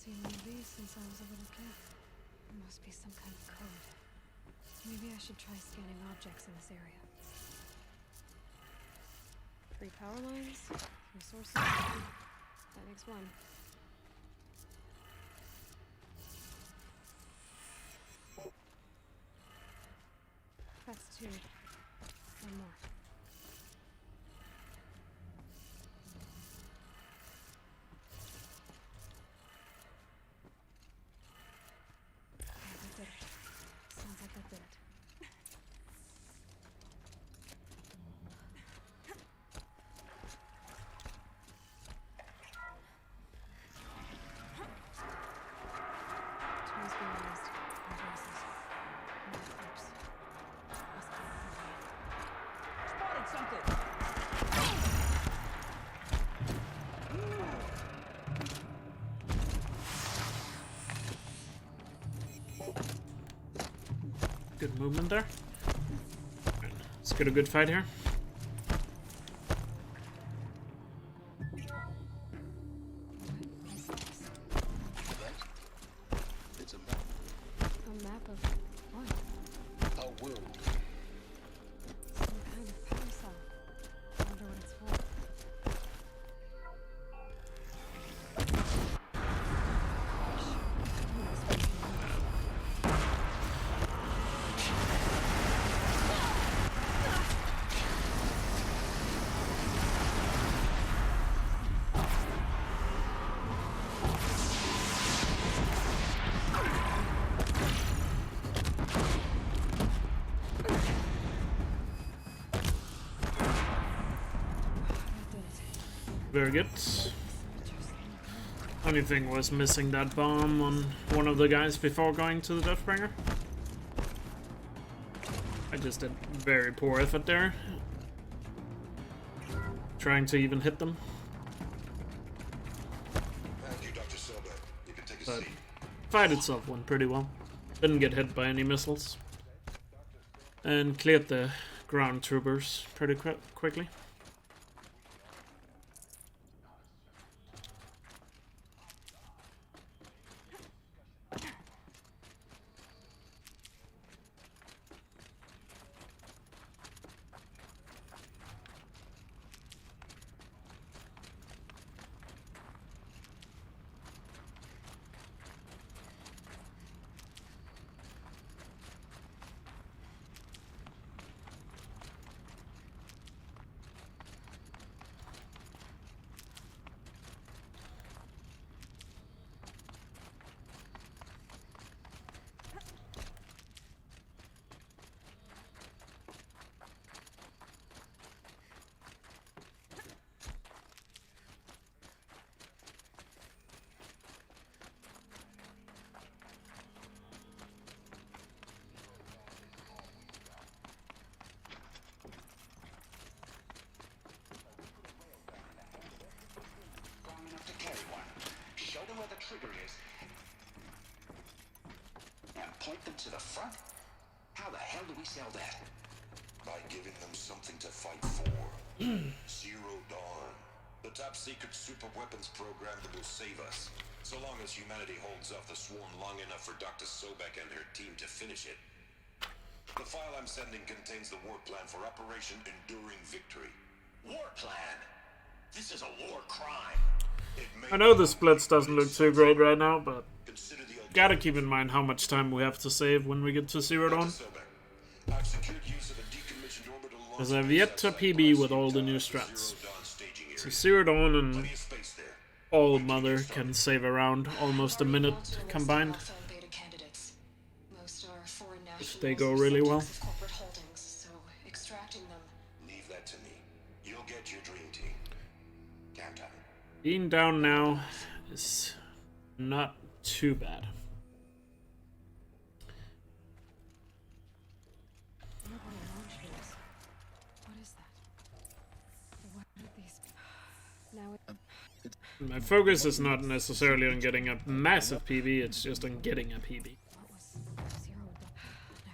seen one of these since I was a little kid. There must be some kind of code. Maybe I should try scanning objects in this area. 3 power lines, 3 sources. That makes 1. That's 2. 1 more. That did it. Sounds like that did it. Tools being used. Addresses. No clips. Must be on the way. Spotted something! Good movement there. Let's get a good fight here. It's a map. A map of what? A world. Some kind of power cell. I wonder what it's for. Very good. Only thing was missing that bomb on one of the guys before going to the Deathbringer. I just did very poor effort there. Trying to even hit them. Thank you, Dr. Silva. You can take a But seat. fight itself went pretty well. Didn't get hit by any missiles. And cleared the ground troopers pretty quickly. Where the trigger is. And point them to the front? How the hell do we sell that? By giving them something to fight for. Zero Dawn. The top secret super weapons program that will save us. So long as humanity holds off the Swarm long enough for Dr. Sobek and her team to finish it. The file I'm sending contains the war plan for Operation Enduring Victory. War plan? This is a war crime. I know the splits doesn't look too great right now, but gotta keep in mind how much time we have to save when we get to Zero Dawn. Because I've yet to PB with all the new strats. So Zero Dawn and All Mother can save around almost a minute combined. If they go really well. Leave that to me. You'll get your dream team. Count on it. Being down now is not too bad. What is that? What are these? Now My focus is not necessarily on getting a massive PB, it's just on getting a PB. what was 0? No.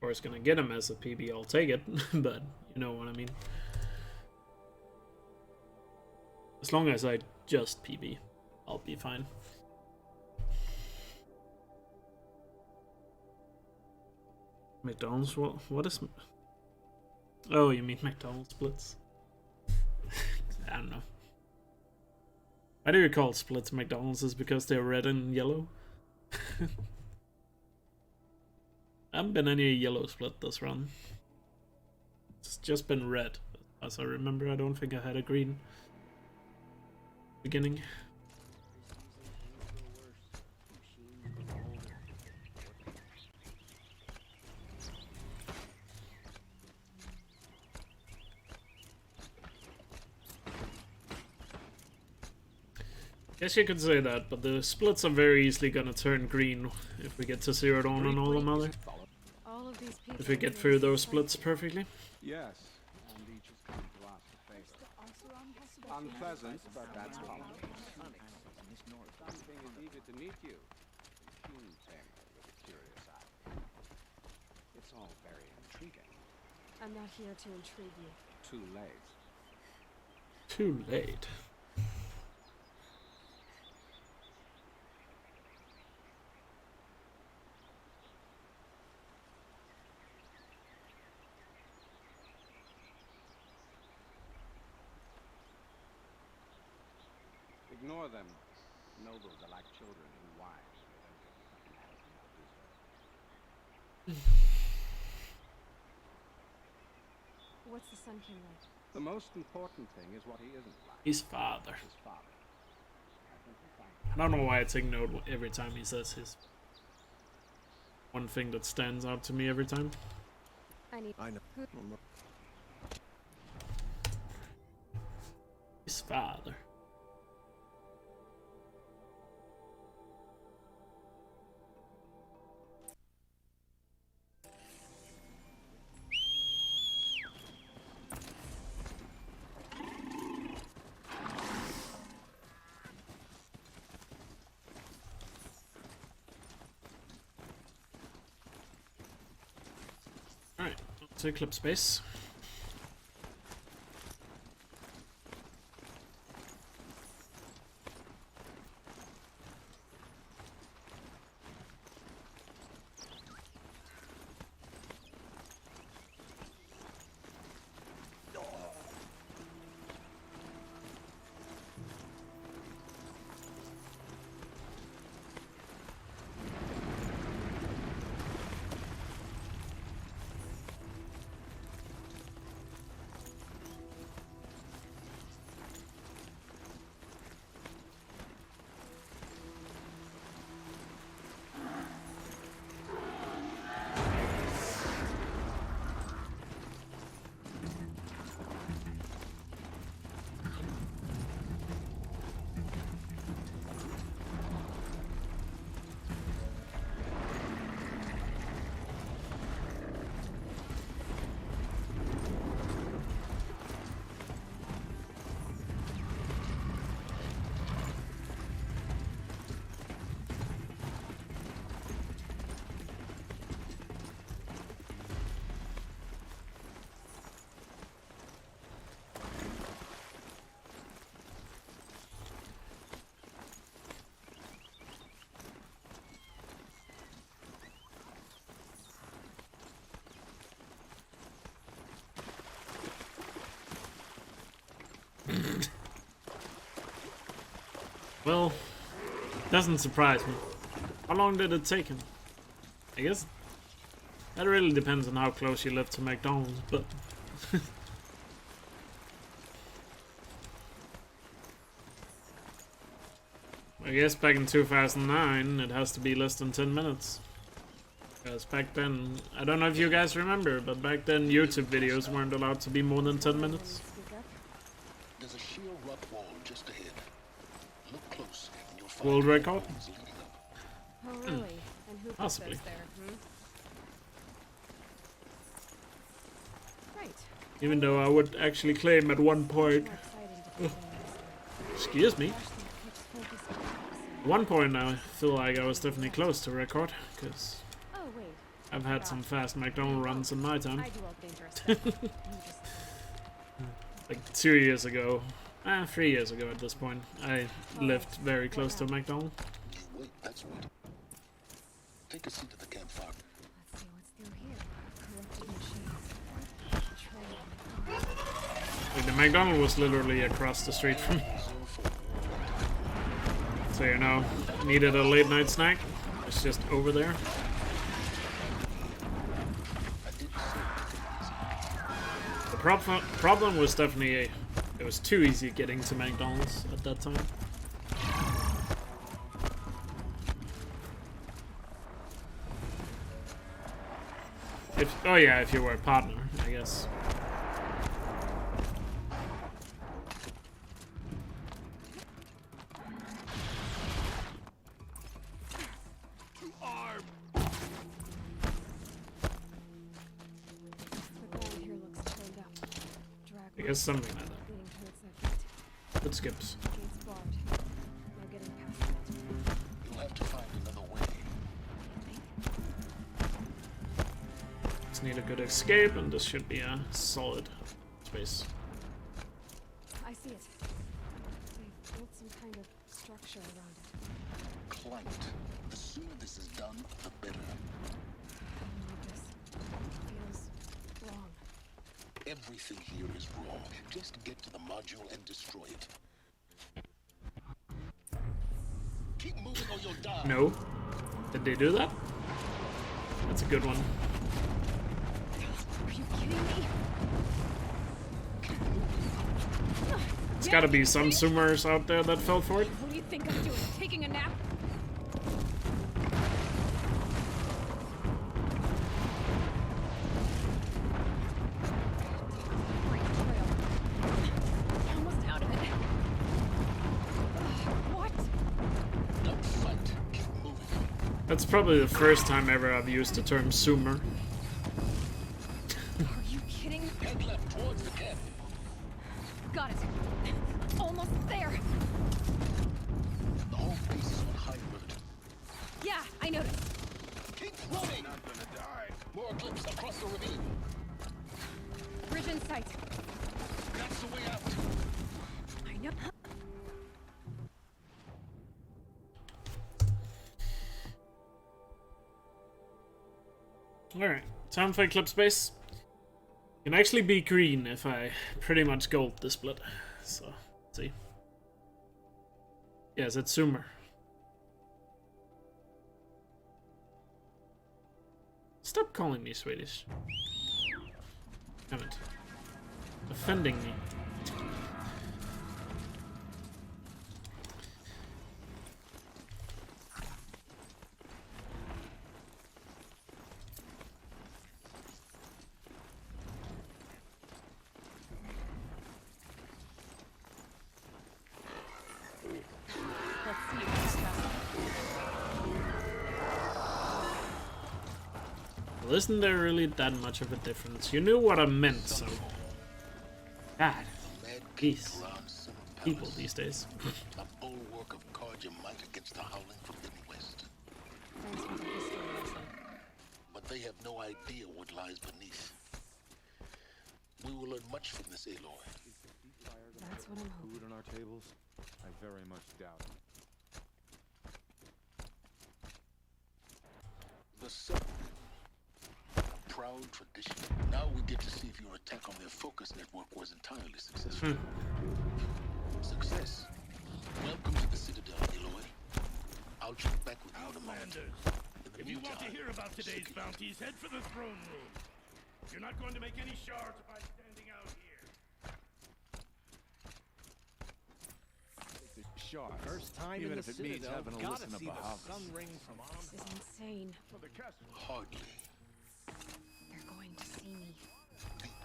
Or it's gonna get a massive PB, I'll take it, but you know what I mean. As long as I just PB, I'll be fine. McDonald's? What is... Oh, you mean McDonald's splits? I don't know. Why do you call splits McDonald's? Is because they're red and yellow? I haven't been any yellow split this run. It's just been red. As I remember, I don't think I had a green beginning. Guess you could say that, but the splits are very easily gonna turn green if we get to 0 Dawn and all them other. If we get through those splits perfectly. Yes, and each has come to ask a favor. Unpleasant, but that's common. Something is eager to meet you. A keen tamer with a curious eye. It's all very intriguing. I'm not here to intrigue you. Too late. Too late. Ignore them. Nobles are like children who whine. They don't get what What's the Sun King like? The most important thing is what he isn't like. His father. His father. I don't know why it's ignored every time he says his... One thing that stands out to me every time. I know. His father. Alright, to Eclipse Base. Well, doesn't surprise me. How long did it take him? I guess that really depends on how close you live to McDonald's, but... I guess back in 2009, it has to be less than 10 minutes. Because back then, I don't know if you guys remember, but back then YouTube videos weren't allowed to be more than 10 minutes. There's a sheer rock wall just ahead. Look close and you'll find World record? Oh, really? And who put Possibly. those there? Right. Even though I would actually claim at one point... Excuse me. At one point I feel like I was definitely close to record, because I've had some fast McDonald runs in my time. Like 2 years ago, 3 years ago at this point, I lived very close to McDonald. Wait, that's right. Take a seat at the campfire. Let's see what's through here. The McDonald's was literally across the street from me. So you know, needed a late night snack. It's just over there. The problem was definitely it was too easy getting to McDonald's at that time. Oh yeah, if you were a partner, I guess. I guess something like that. Good skips. You'll have to find another way. Just need a good escape, and this should be a solid space. I see it. They've built some kind of structure around it. Clanked. The sooner this is done, the better. This feels wrong. Everything here is wrong. Just get to the module and destroy it. Keep moving or you'll die. No. Did they do that? That's a good one. Are you kidding me? There's gotta be some Zoomers out there that fell for it. What do you think I'm doing? Taking a nap? Almost out of it. What? Don't fight. Keep moving. That's probably the first time ever I've used the term Zoomer. Are you kidding? Head left towards the camp. Got it. Almost there. The whole base is on high alert. Yeah, I noticed. Keep running. Not gonna die. More eclipse across the ravine. Bridge in sight. That's the way out. I know. Alright, time for Eclipse Base. Can actually be green if I pretty much gold this split. So, let's see. Yes, it's Zoomer. Stop calling me Swedish. Damn it. Offending me. Let's see what's happening. Well, isn't there really that much of a difference? You knew what I meant, so... God. These people these days. A bulwark of guard your might against the howling forbidden west. Thanks for the history lesson. But they have no idea what lies beneath. We will learn much from this Aloy. That's what I'm hoping. Food on our tables? I very much doubt it. The Seven. A proud tradition. Now we get to see if your attack on their focus network was entirely successful. Success. Welcome to the Citadel, Aloy. I'll check back with you in a moment. If you want to hear about today's bounties, head for the throne room. You're not going to make any shards by standing out here. Shards. First time Even in if the it means Citadel, having to gotta listen to see the Bahamut. sun ring from This is insane. Hardly. They're going to see me.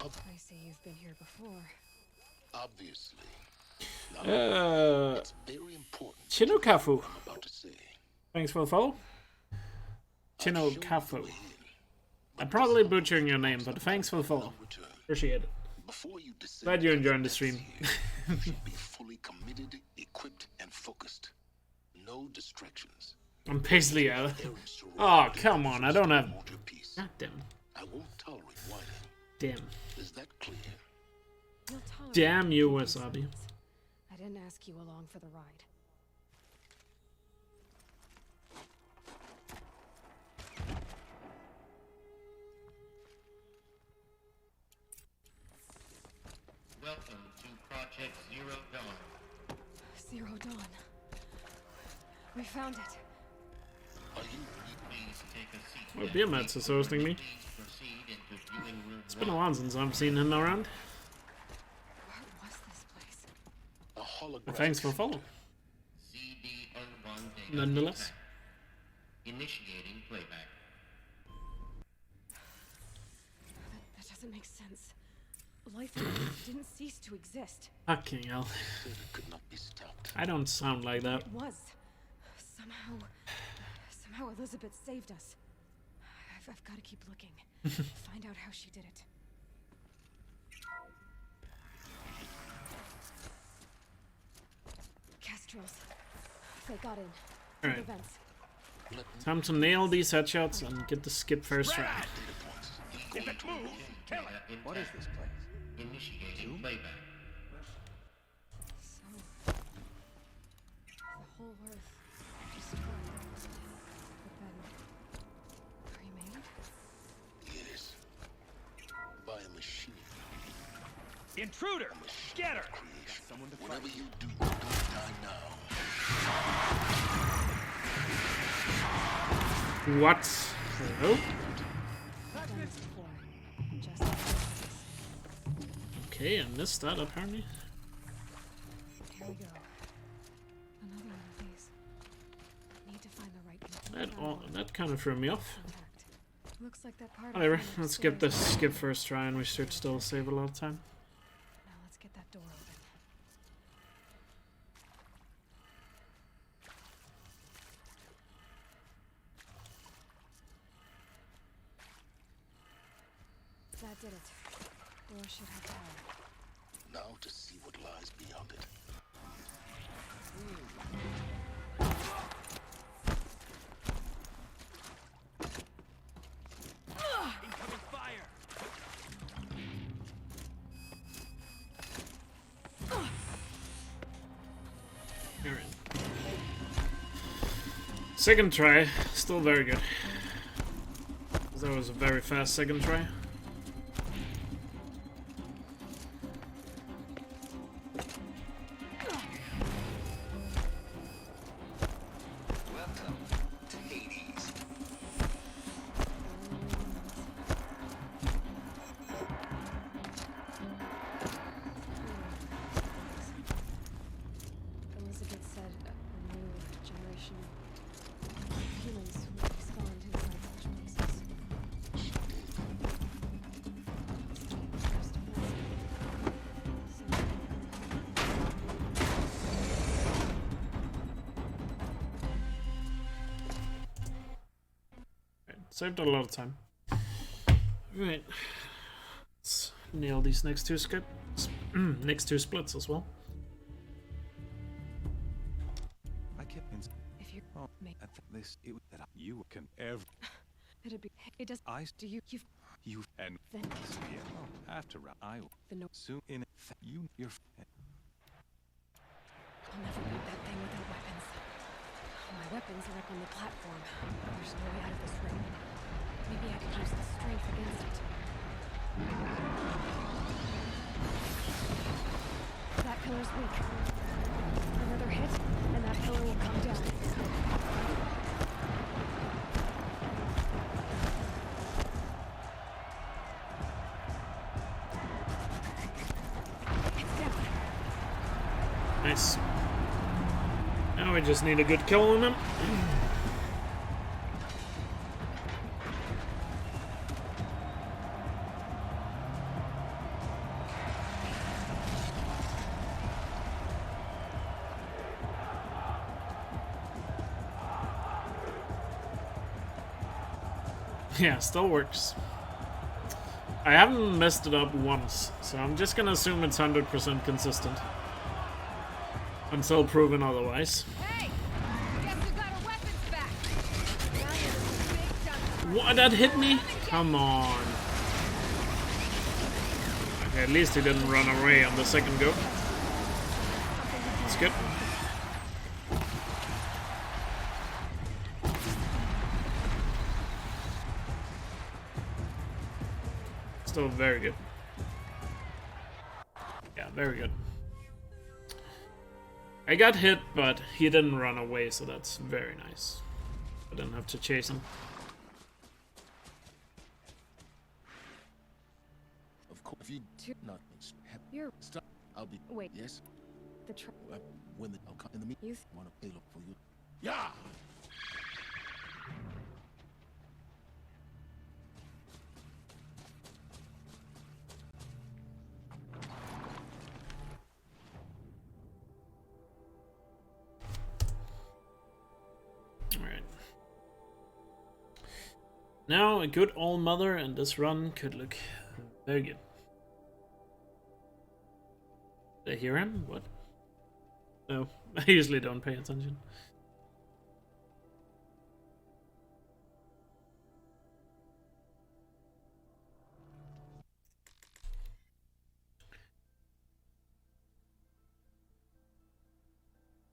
I say you've been here before. Obviously. Uh, It's very important. Chinokafu. I'm about to say. Thanks for the follow. Chinokafu. I'm probably butchering your name, but thanks for the follow. Appreciate it. Before you descend, Glad you're enjoying the stream. you should be fully committed, equipped, and focused. No distractions. I'm basically out. Oh, come on. I don't have... God damn. I won't tolerate whining. Damn. Is that clear? You'll tolerate Damn you, my Wasabi. sins. I didn't ask you along for the ride. Welcome to Project Zero Dawn. Zero Dawn. We found it. Please take a seat. Well, Biomet's is hosting me. Proceed into viewing room It's been a while since I've seen him around. What was this place? A holographic. Thanks for following. CD01 data Nonetheless. initiating playback. That doesn't make sense. Life didn't cease to exist. Fucking hell. It could not be stopped. I don't sound like that. It was. Somehow Elizabeth saved us. I've got to keep looking. Find out how she did it. Kestrels. They got in. Through the Alright. vents. Time to nail these headshots and get the skip first try. If it moves, kill it. What is this place? Initiating playback. So, the whole Earth destroyed. But then, remade? Yes. By a machine. Intruder! Get her! Creation. Someone to Whatever fight. you do, don't die now. What? Hello? Done this before. Just like this. Okay, I missed that apparently. Here we go. Another one of these. Need to find the right That kind of threw me off. contact. Looks like that part. Whatever, let's skip this skip first try and we should still save a lot of time. Now let's get that door open. That did it. Door should have power. Now to see what lies beyond it. Incoming fire! Alright. Second try, still very good. That was a very fast second try. Welcome to Hades. Elizabeth said a new generation of humans would respond inside such places. She did. First Saved a lot of time. Alright. Let's nail these next two skips. Next two splits as well. I kept in. If you make This it that you can ever. it'd be it does do you You and then after I will the no soon in you your I'll never beat that thing without weapons. My weapons are up on the platform. There's no way out of this ring. Maybe I could use the strength against it. That pillar's weak. Another hit, and that pillar will come down. It's down. Nice. Now we just need a good kill on him. Yeah, still works. I haven't messed it up once, so I'm just gonna assume it's 100% consistent. Until proven otherwise. Hey! Guess who got our weapons back? Now you're the big dumb. What? That hit me? Come on. Okay, at least he didn't run away on the second go. That's good. Still very good. Yeah, very good. I got hit, but he didn't run away, so that's very nice. I didn't have to chase him. Of course, if you not You're. stop, I'll be. Wait. Yes. The When I'll come in the meet. You Want a payload for you? Yeah. Alright. Now a good All Mother and this run could look very good. Did I hear him? What? No, I usually don't pay attention.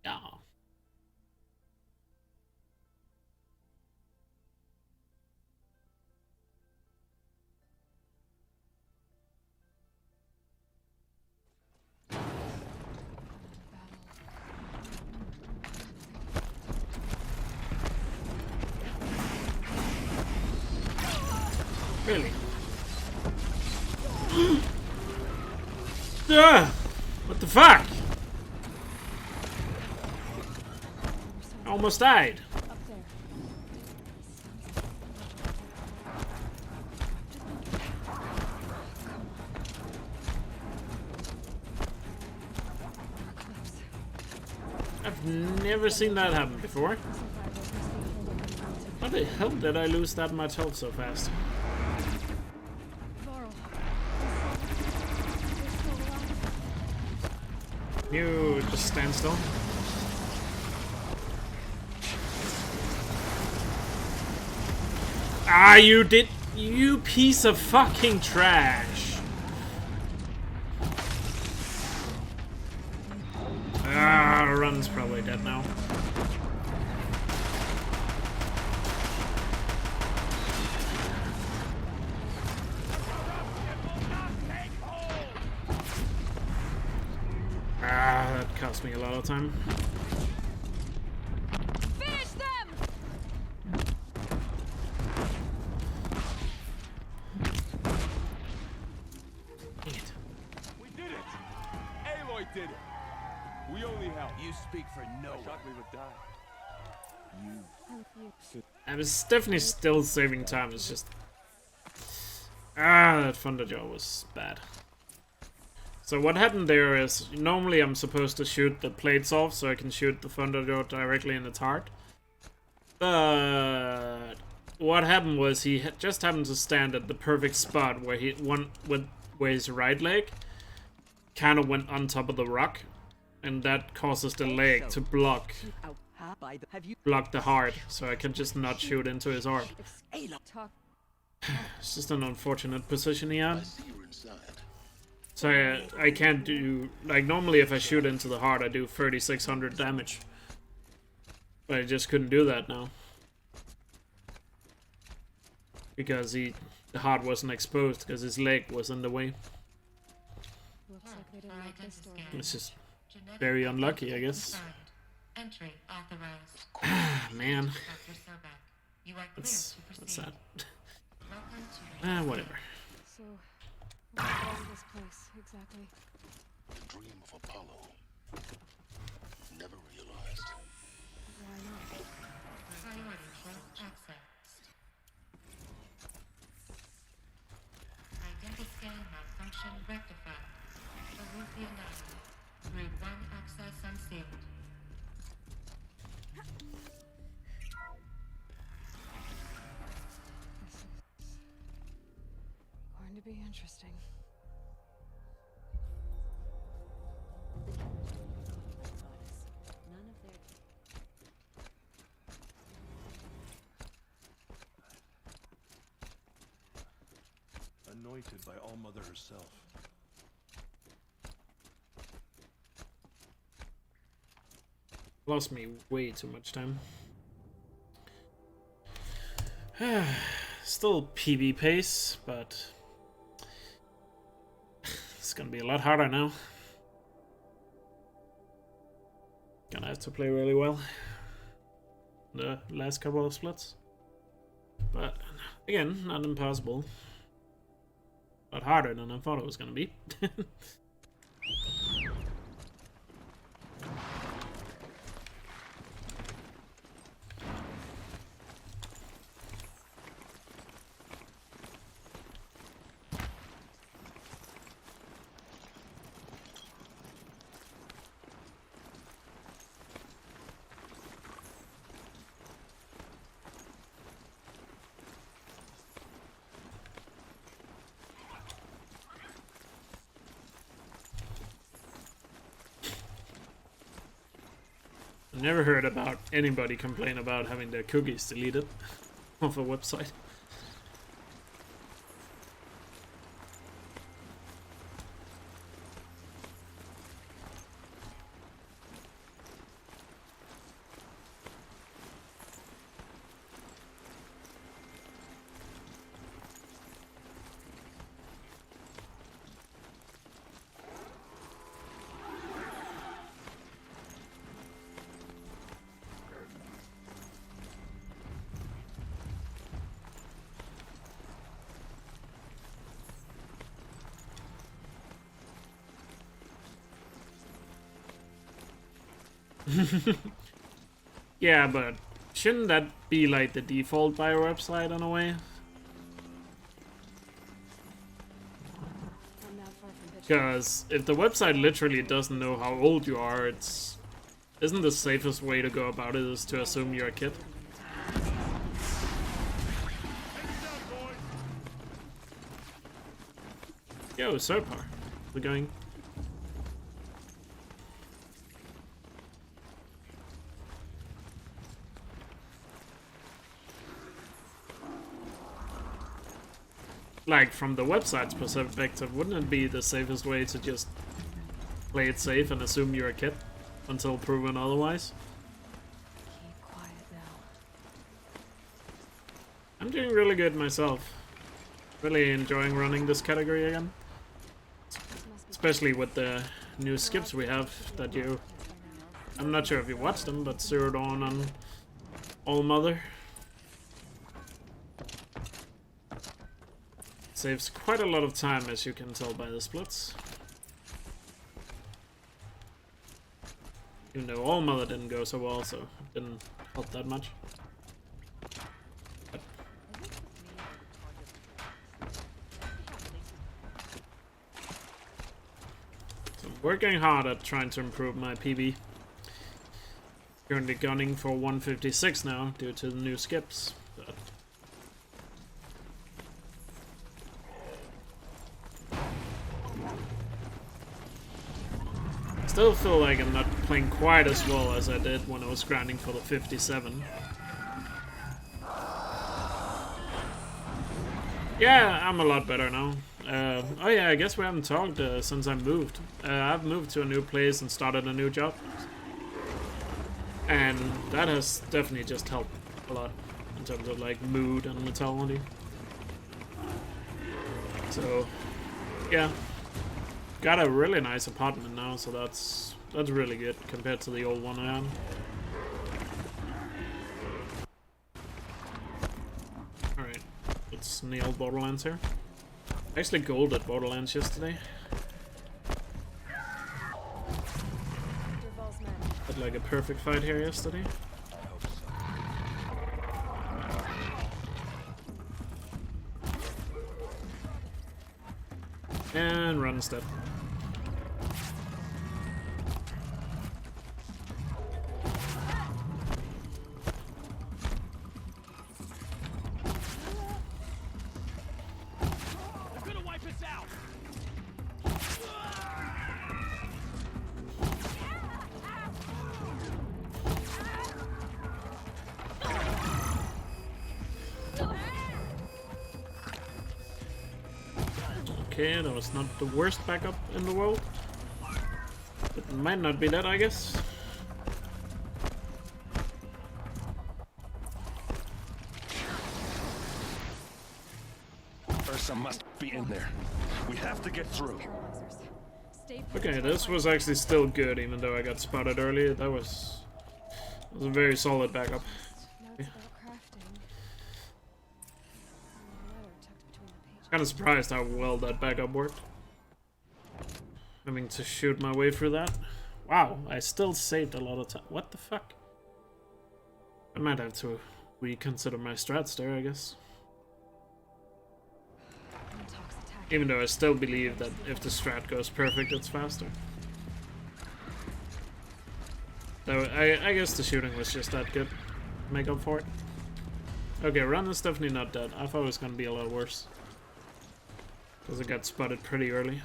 Yeah. Really? Ah! What the fuck? I almost died. up there. I've never seen that happen before. How the hell did I lose that much health so fast? You just stand still. Ah, you did. You piece of fucking trash. Ah, Run's probably dead now. Ah, that cost me a lot of time. Finish them! Dang it. We did it! Aloy did it! We only helped. You speak for no I one. thought we would die. I was definitely still saving time, it's just... Ah, that Thunderjaw was bad. So what happened there is, normally I'm supposed to shoot the plates off so I can shoot the Thunderjaw directly in its heart. But what happened was he just happened to stand at the perfect spot where where his right leg kind of went on top of the rock, and that causes the leg to block the heart, so I can just not shoot into his heart. It's just an unfortunate position he had. So I can't do, like, normally if I shoot into the heart I do 3600 damage. But I just couldn't do that now. Because the heart wasn't exposed, because his leg was in the way. Looks like they didn't like this story. It's just very unlucky, I guess. Entry authorized. Man. Dr. Sobek, you are clear That's to proceed. sad. Welcome to Whatever. So, what is this place exactly? The dream of Apollo. Never realized. Why not? priority for access. Identiscan malfunction rectified. Alethea 9. Route 1 access unsealed. This is going to be interesting. None of their Anointed by All Mother herself. Lost me way too much time. Still PB pace, but it's gonna be a lot harder now. Gonna have to play really well the last couple of splits. But again, not impossible. But harder than I thought it was gonna be. Never heard about anybody complain about having their cookies deleted off a website. Yeah, but shouldn't that be like the default by a website in a way? Because if the website literally doesn't know how old you are, isn't the safest way to go about it is to assume you're a kid? Yo, Serpar, we're going. Like, from the website's perspective, wouldn't it be the safest way to just play it safe and assume you're a kid until proven otherwise? Keep quiet now. I'm doing really good myself. Really enjoying running this category again. Especially with the new skips we have that you... I'm not sure if you watched them, but Zero Dawn and All Mother. Saves quite a lot of time, as you can tell by the splits. Even though All Mother didn't go so well, so it didn't help that much. But so I'm working hard at trying to improve my PB. Currently gunning for 156 now, due to the new skips. But still feel like I'm not playing quite as well as I did when I was grinding for the 57. Yeah, I'm a lot better now. Oh yeah, I guess we haven't talked since I moved. I've moved to a new place and started a new job. And that has definitely just helped a lot in terms of like mood and mentality. So, yeah. Got a really nice apartment now, so that's really good compared to the old one I had. Alright, let's nail Borderlands here. I actually gold at Borderlands yesterday. Had like a perfect fight here yesterday. And run step. Okay, that was not the worst backup in the world. It might not be that, I guess. Ursa must be in there. We have to get through. Stay put Okay, until I this find was out. actually still good, even though I got spotted earlier. That was a very solid backup. Notes about crafting. And a letter tucked between the pages. Kind of surprised how well that backup worked. Having to shoot my way through that. Wow, I still saved a lot of time. What the fuck? I might have to reconsider my strats there, I guess. Even though I still believe that if the strat goes perfect, it's faster. Though I guess the shooting was just that good. Make up for it. Okay, run is definitely not dead. I thought it was gonna be a lot worse. Because it got spotted pretty early.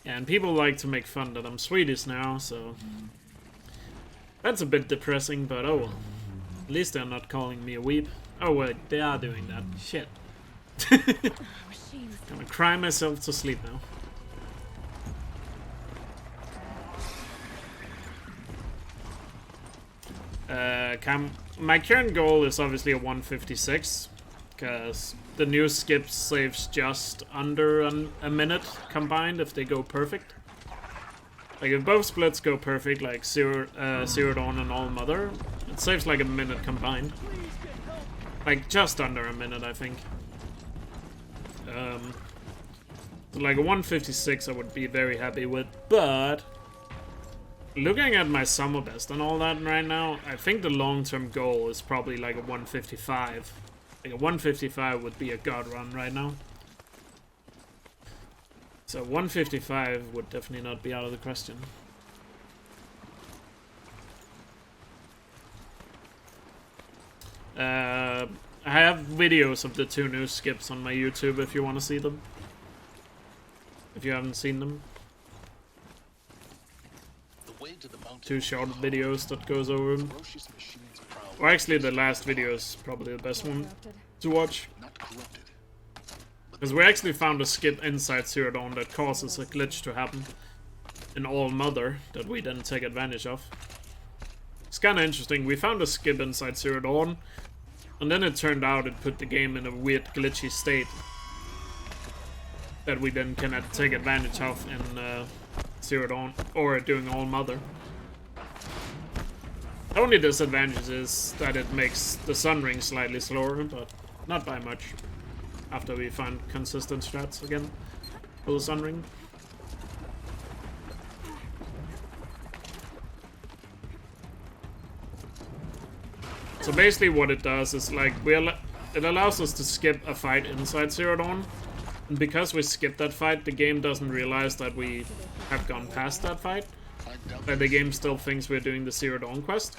Yeah, and people like to make fun that I'm Swedish now, so that's a bit depressing, but oh well. At least they're not calling me a weep. Oh wait, they are doing that. Shit. Gonna cry myself to sleep now. My current goal is obviously a 156, because the new skip saves just under a minute combined if they go perfect. Like if both splits go perfect, like Zero Dawn and All Mother, it saves like a minute combined. Like just under a minute, I think. So like a 156 I would be very happy with, but looking at my summer best and all that right now, I think the long-term goal is probably like a 155. Like a 155 would be a god run right now. So 155 would definitely not be out of the question. I have videos of the 2 new skips on my YouTube if you want to see them. If you haven't seen them. 2 short videos that goes over them. Or actually the last video is probably the best one to watch. Because we actually found a skip inside Zero Dawn that causes a glitch to happen in All Mother that we didn't take advantage of. It's kinda interesting, we found a skip inside Zero Dawn, and then it turned out it put the game in a weird glitchy state that we then cannot take advantage of in Zero Dawn, or doing All Mother. The only disadvantage is that it makes the sun ring slightly slower, but not by much. After we find consistent strats again for the sun ring. So basically what it does is like it allows us to skip a fight inside Zero Dawn. And because we skip that fight, the game doesn't realize that we have gone past that fight. Like the game still thinks we're doing the Zero Dawn quest.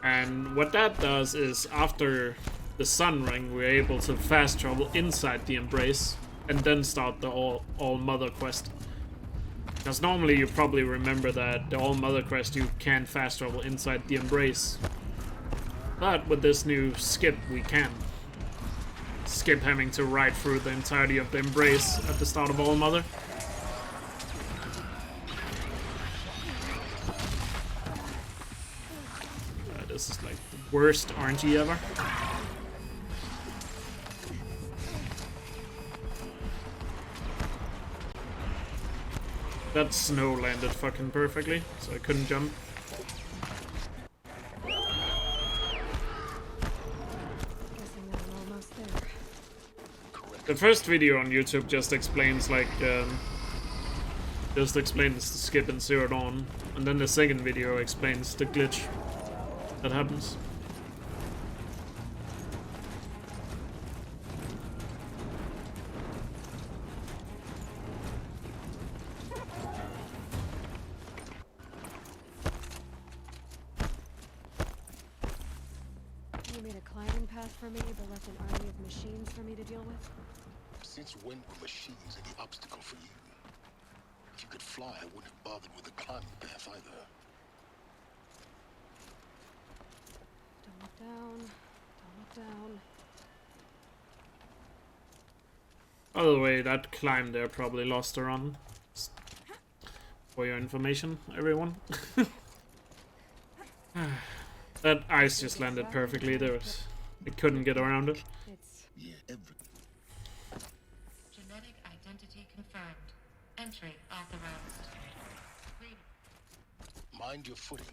And what that does is after the sun ring, we're able to fast travel inside the Embrace and then start the All Mother quest. Because normally you probably remember that the All Mother quest you can fast travel inside the Embrace. But with this new skip we can. Skip having to ride through the entirety of the Embrace at the start of All Mother. This is like the worst RNG ever. That snow landed fucking perfectly, so I couldn't jump. The first video on YouTube just explains like just explains the skip in Zero Dawn, and then the second video explains the glitch that happens. You made a climbing path for me, but left an army of machines for me to deal with? Since when were machines any obstacle for you? If you could fly, I wouldn't have bothered with the climbing path either. Don't look down. Don't look down. By the way, that climb there probably lost a run. For your information, everyone. That ice just landed perfectly. It couldn't get around it. Yeah, Genetic identity confirmed. Entry authorized. mind your footing.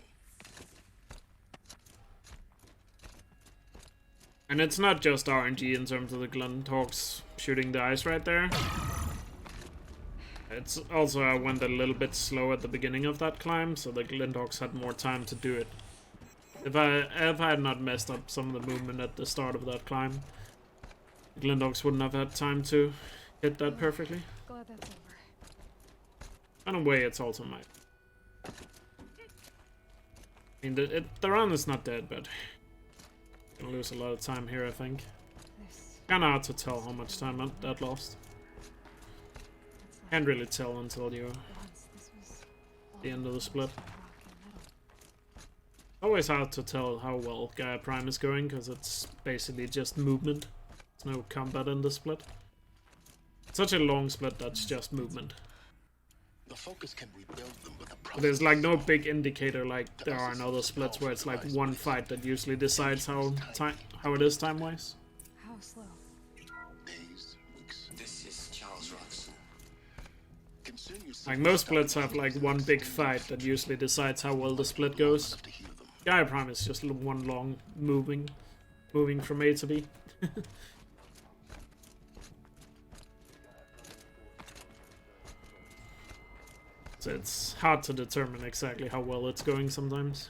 And it's not just RNG in terms of the Gluntalks shooting the ice right there. It's also I went a little bit slow at the beginning of that climb, so the Gluntalks had more time to do it. If I had not messed up some of the movement at the start of that climb, the Gluntalks wouldn't have had time to hit that perfectly. Glad that's over. In a way, it's also my... I mean, the run is not dead, but... Gonna lose a lot of time here, I think. Kinda hard to tell how much time that lost. Can't really tell until you're at the end of the split. Always hard to tell how well Gaia Prime is going, because it's basically just movement. There's no combat in the split. Such a long split that's just movement. The Focus can rebuild them, but the There's like no big indicator like there are in other splits where it's like one fight that usually decides how it is time-wise. How slow? Days, weeks. This is Charles Ross. Like most splits have like one big fight that usually decides how well the split goes. Gaia Prime is just one long moving from A to B. So it's hard to determine exactly how well it's going sometimes.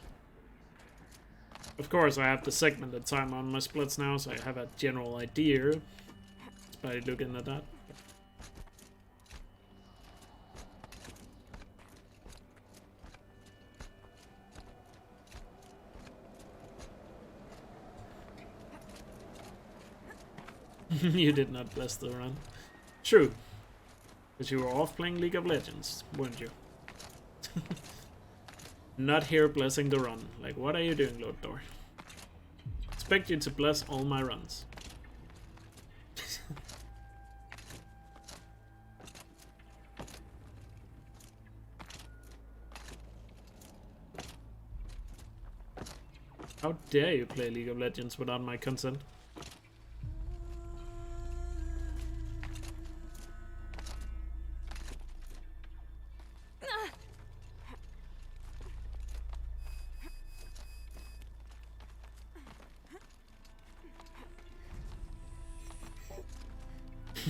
Of course, I have the segmented time on my splits now, so I have a general idea just by looking at that. You did not bless the run. True. Because you were off playing League of Legends, weren't you? Not here blessing the run. Like, what are you doing, Lord Thor? Expect you to bless all my runs. How dare you play League of Legends without my consent?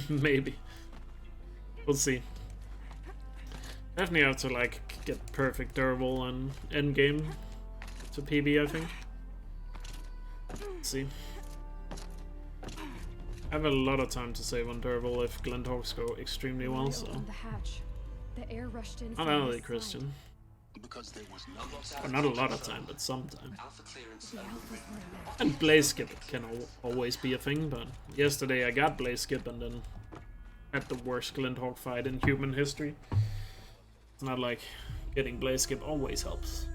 Maybe. We'll see. Definitely have to like get perfect durable and endgame to PB, I think. Let's see. I have a lot of time to save on durable if Gluntalks go extremely well, so. The hatch. The air rushed in. Not only Christian. Because there was Well, not a lot of time, but some time. And blaze skip can always be a thing, but yesterday I got blaze skip and then had the worst Gluntalk fight in human history. It's not like getting blaze skip always helps.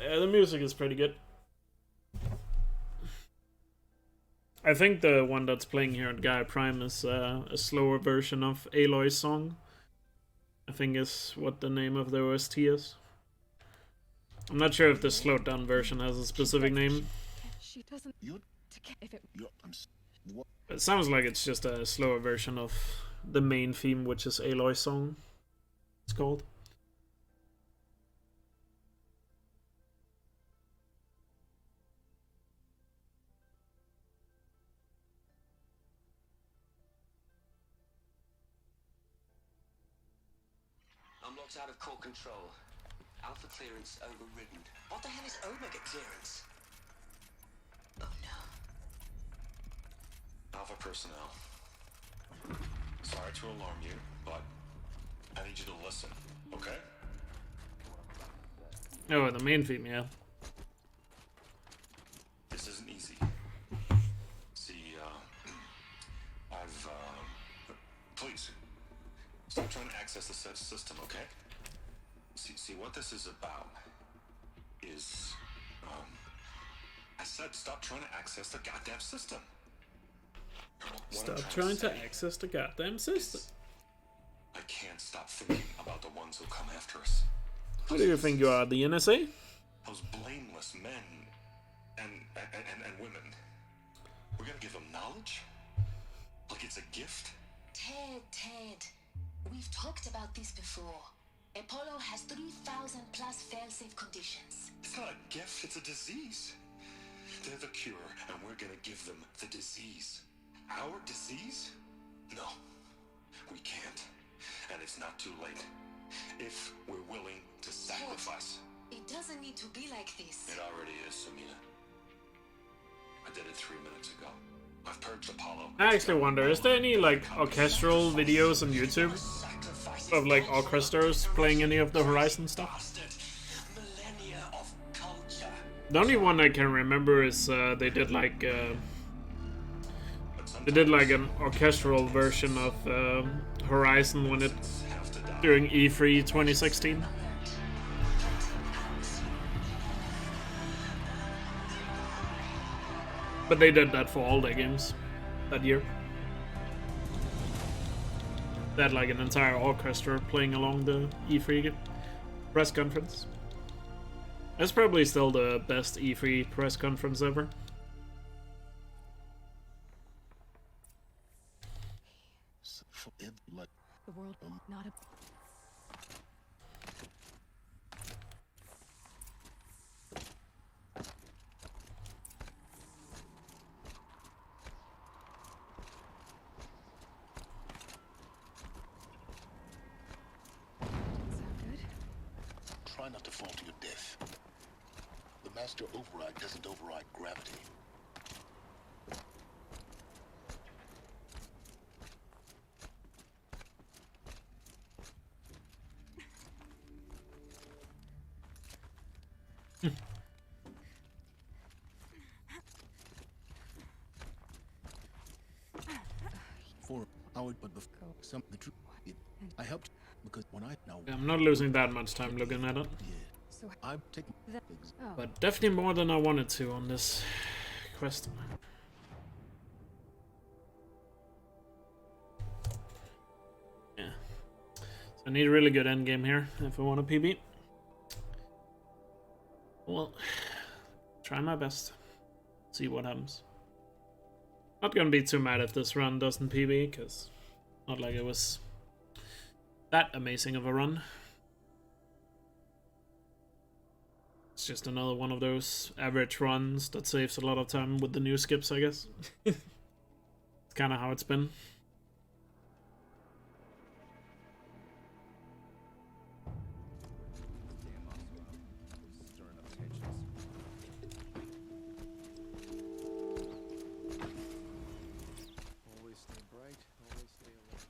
Yeah, the music is pretty good. I think the one that's playing here at Gaia Prime is a slower version of Aloy's song. I think is what the name of the OST is. I'm not sure if the slowed down version has a specific name. She doesn't. It sounds like it's just a slower version of the main theme, which is Aloy's song. It's called. Unlocked out of core control. Alpha clearance overridden. What the hell is Omega clearance? Oh no. Alpha personnel. Sorry to alarm you, but I need you to listen, okay? Oh, the main theme, yeah. This isn't easy. See, please, stop trying to access the system, okay? See, what this is about is, I said stop trying to access the goddamn system. Stop trying to access the goddamn system. I can't stop thinking about the ones who come after us. Who do you think you are, the NSA? Those blameless men and women. We're gonna give them knowledge? Like it's a gift? Ted, we've talked about this before. Apollo has 3,000 plus fail-safe conditions. It's not a gift, it's a disease. They're the cure, and we're gonna give them the disease. Our disease? No, we can't. And it's not too late. If we're willing to sacrifice. It doesn't need to be like this. It already is, Samina. I did it 3 minutes ago. I've purged Apollo. I actually wonder, is there any like orchestral videos on YouTube of like orchestras playing any of the Horizon stuff? The only one I can remember is they did like an orchestral version of Horizon when it during E3 2016. But they did that for all their games that year. They had like an entire orchestra playing along the E3 press conference. It's probably still the best E3 press conference ever. The world not a. Try not to fall to your death. The master override doesn't override gravity. For I would but before some the truth. I helped because when I now I'm not losing that much time looking at it. So I'm taking But definitely more than I wanted to on this quest. Yeah. So I need a really good endgame here if I want a PB. Well, try my best. See what happens. Not gonna be too mad if this run doesn't PB, because not like it was that amazing of a run. It's just another one of those average runs that saves a lot of time with the new skips, I guess. It's kind of how it's been. Always stay bright, always stay alert.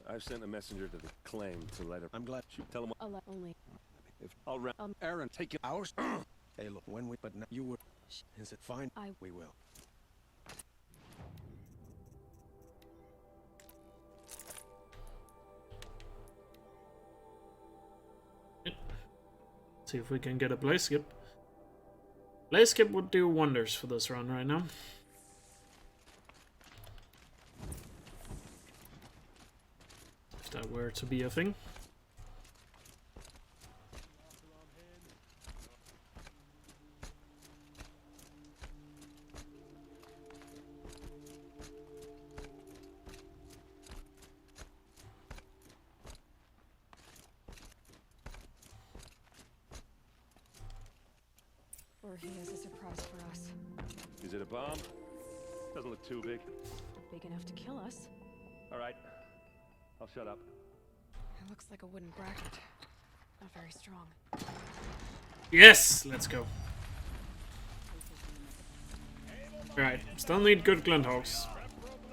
I've sent a messenger to the claim to let her. I'm glad you Tell him. only. if I'll round. Aaron take it ours. Hey, look, when we but now you were. Is it fine? We will. See if we can get a blaze skip. Blaze skip would do wonders for this run right now. If that were to be a thing. Or he has a surprise for us. Is it a bomb? Doesn't look too big. Big enough to kill us. All right. I'll shut up. It looks like a wooden bracket. Not very strong. Yes! Let's go. Right, still need good Glinthawks.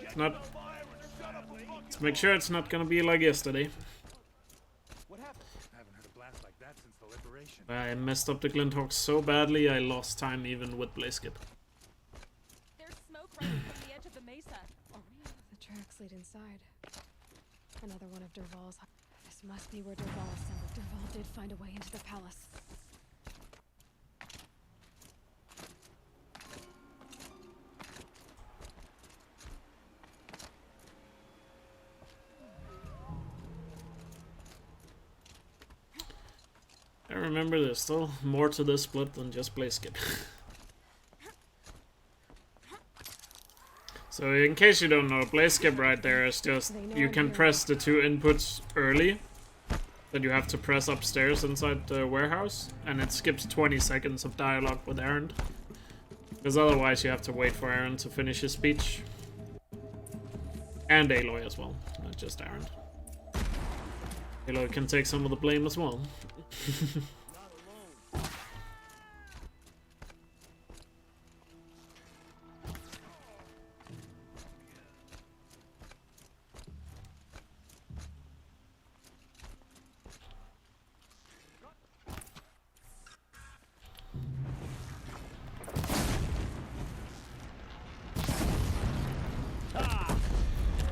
It's not... Let's make sure it's not gonna be like yesterday. What happened? I haven't heard a blast like that since the liberation. I messed up the Glinthawks so badly I lost time even with Blaze Skip. There's smoke rising from the edge of the mesa. The tracks lead inside. Another one of Dervahl's. This must be where Dervahl assembled. Dervahl did find a way into the palace. I remember there's still more to this split than just Blaze Skip. So in case you don't know, Blaze Skip right there is just, you can press the 2 inputs early that you have to press upstairs inside the warehouse, and it skips 20 seconds of dialogue with Aaron. Because otherwise you have to wait for Aaron to finish his speech. And Aloy as well, not just Aaron. Aloy can take some of the blame as well.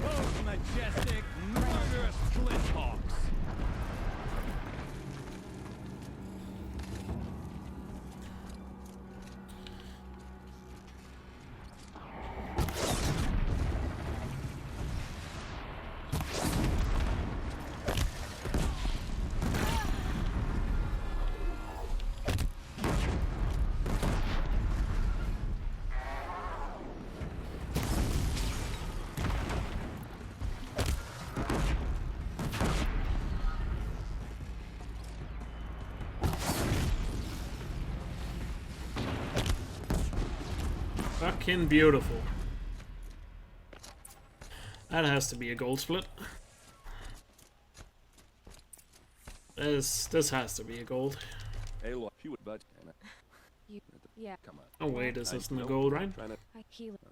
Those majestic, murderous Glinthawks. Fucking beautiful. That has to be a gold split. This has to be a gold. Aloy, if you would budge. Yeah. Come on. Oh wait, this isn't a gold, right?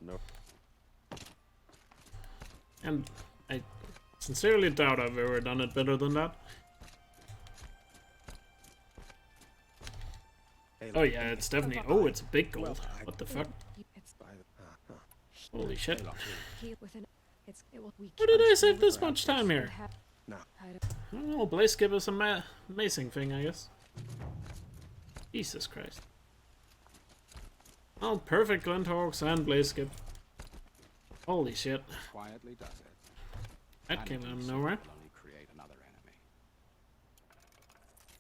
No. And I sincerely doubt I've ever done it better than that. Oh yeah, it's definitely... Oh, it's a big gold. What the fuck? Holy shit. Why did I save this much time here? Oh, Blaze Skip is an amazing thing, I guess. Jesus Christ. Oh, perfect Glinthawks and Blaze Skip. Holy shit. Quietly does it. That came out of nowhere. Only create another enemy.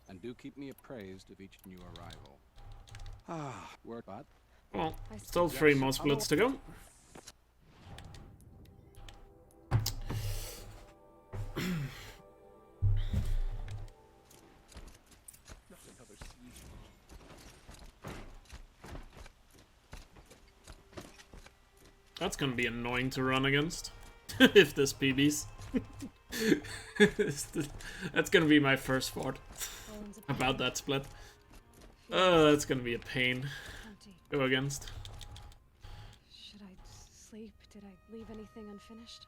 And do keep me appraised of each new arrival. Ah, word but. Well, still 3 more splits to go. That's gonna be annoying to run against. If this PBs. That's gonna be my first thought about that split. Oh, that's gonna be a pain to go against. Should I sleep? Did I leave anything unfinished?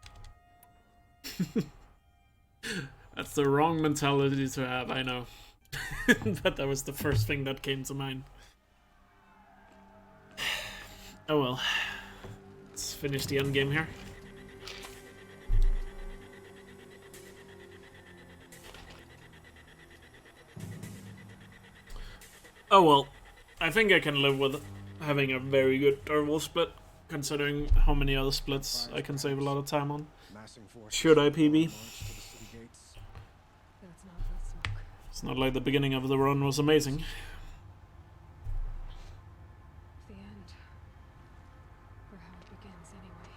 That's the wrong mentality to have, I know. But that was the first thing that came to mind. Oh well. Let's finish the end game here. Oh well, I think I can live with having a very good Dervahl split, considering how many other splits I can save a lot of time on. Should I PB? It's not like the beginning of the run was amazing. The end. Or how it begins, anyway.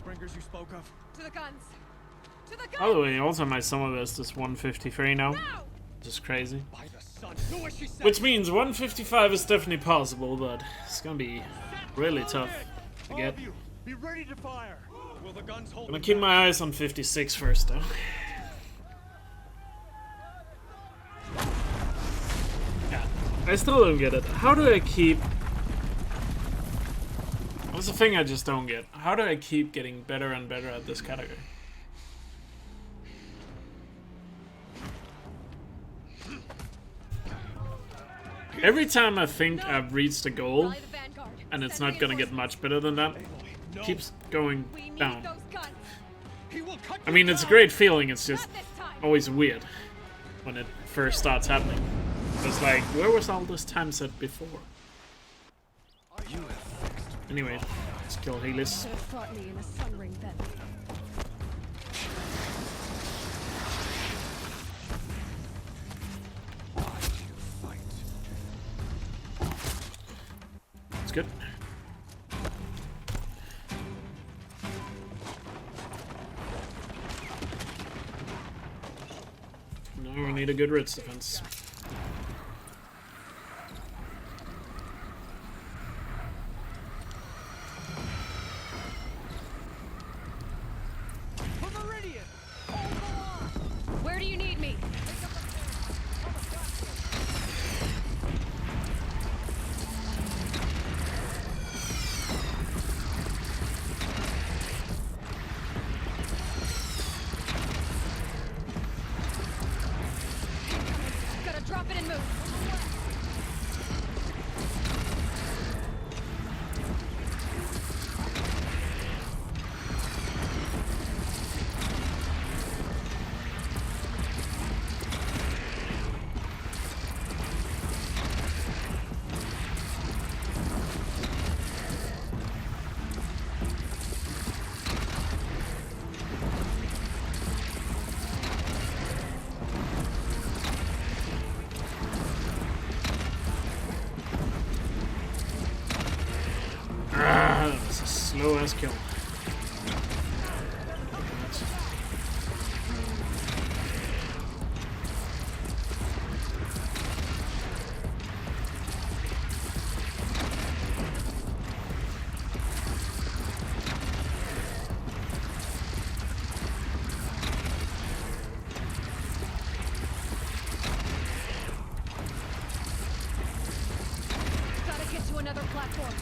Springers you spoke of? To the guns. To the guns. By the way, also my summer vest is 153 now. Which is crazy. By the sun. Do what she said. Which means 155 is definitely possible, but it's gonna be really tough to All get. of you, be ready to fire. Will the guns hold? Gonna keep my eyes on 56 first, though. Yeah, I still don't get it. How do I keep... That's the thing I just don't get. How do I keep getting better and better at this category? Every time I think I've reached a goal, and it's not gonna get much better than that, it keeps going down. I mean, it's a great feeling, it's just always weird when it first starts happening. It's like, where was all this time set before? Anyway, let's kill Helis. Should have fought me in a sun ring then. That's good. Now we need a good Ritz defense. Where do you need me? Gotta drop it and move. Ah, that was a slow ass kill. Gotta get to another platform.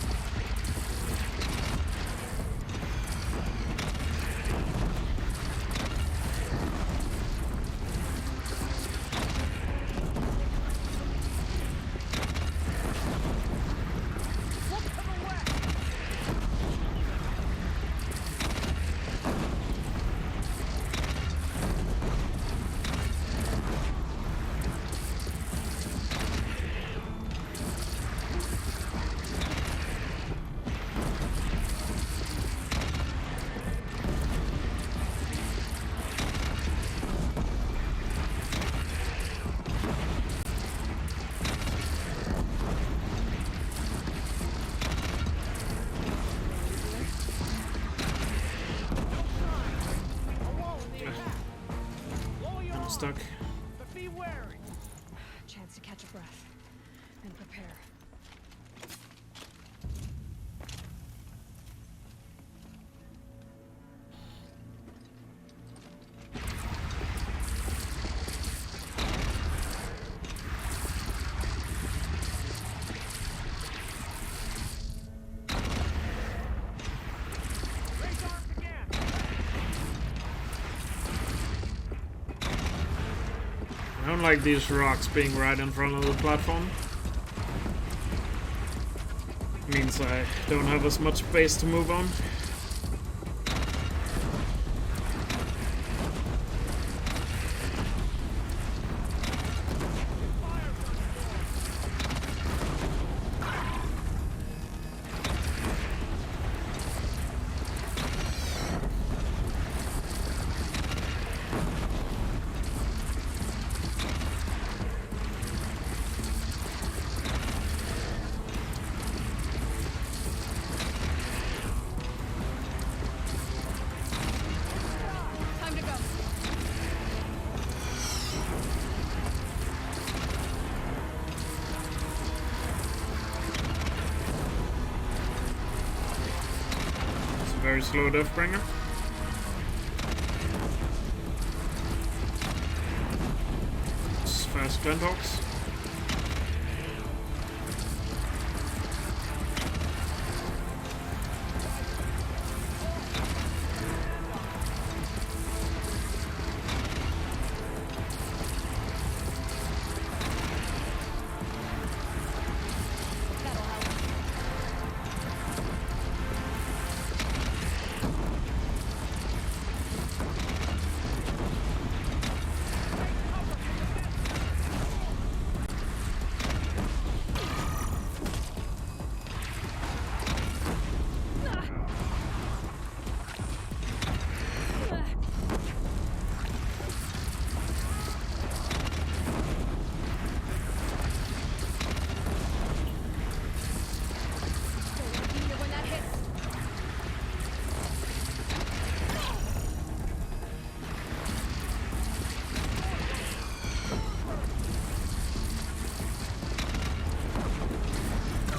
I'm stuck. But be wary. Chance to catch a breath and prepare. I don't like these rocks being right in front of the platform. Means I don't have as much space to move on. very slow Deathbringer. Fast Glenhawks.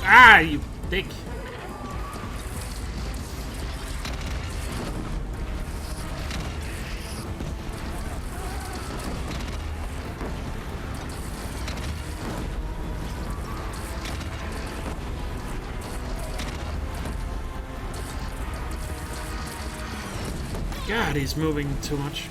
Ah, you dick. God, he's moving too much.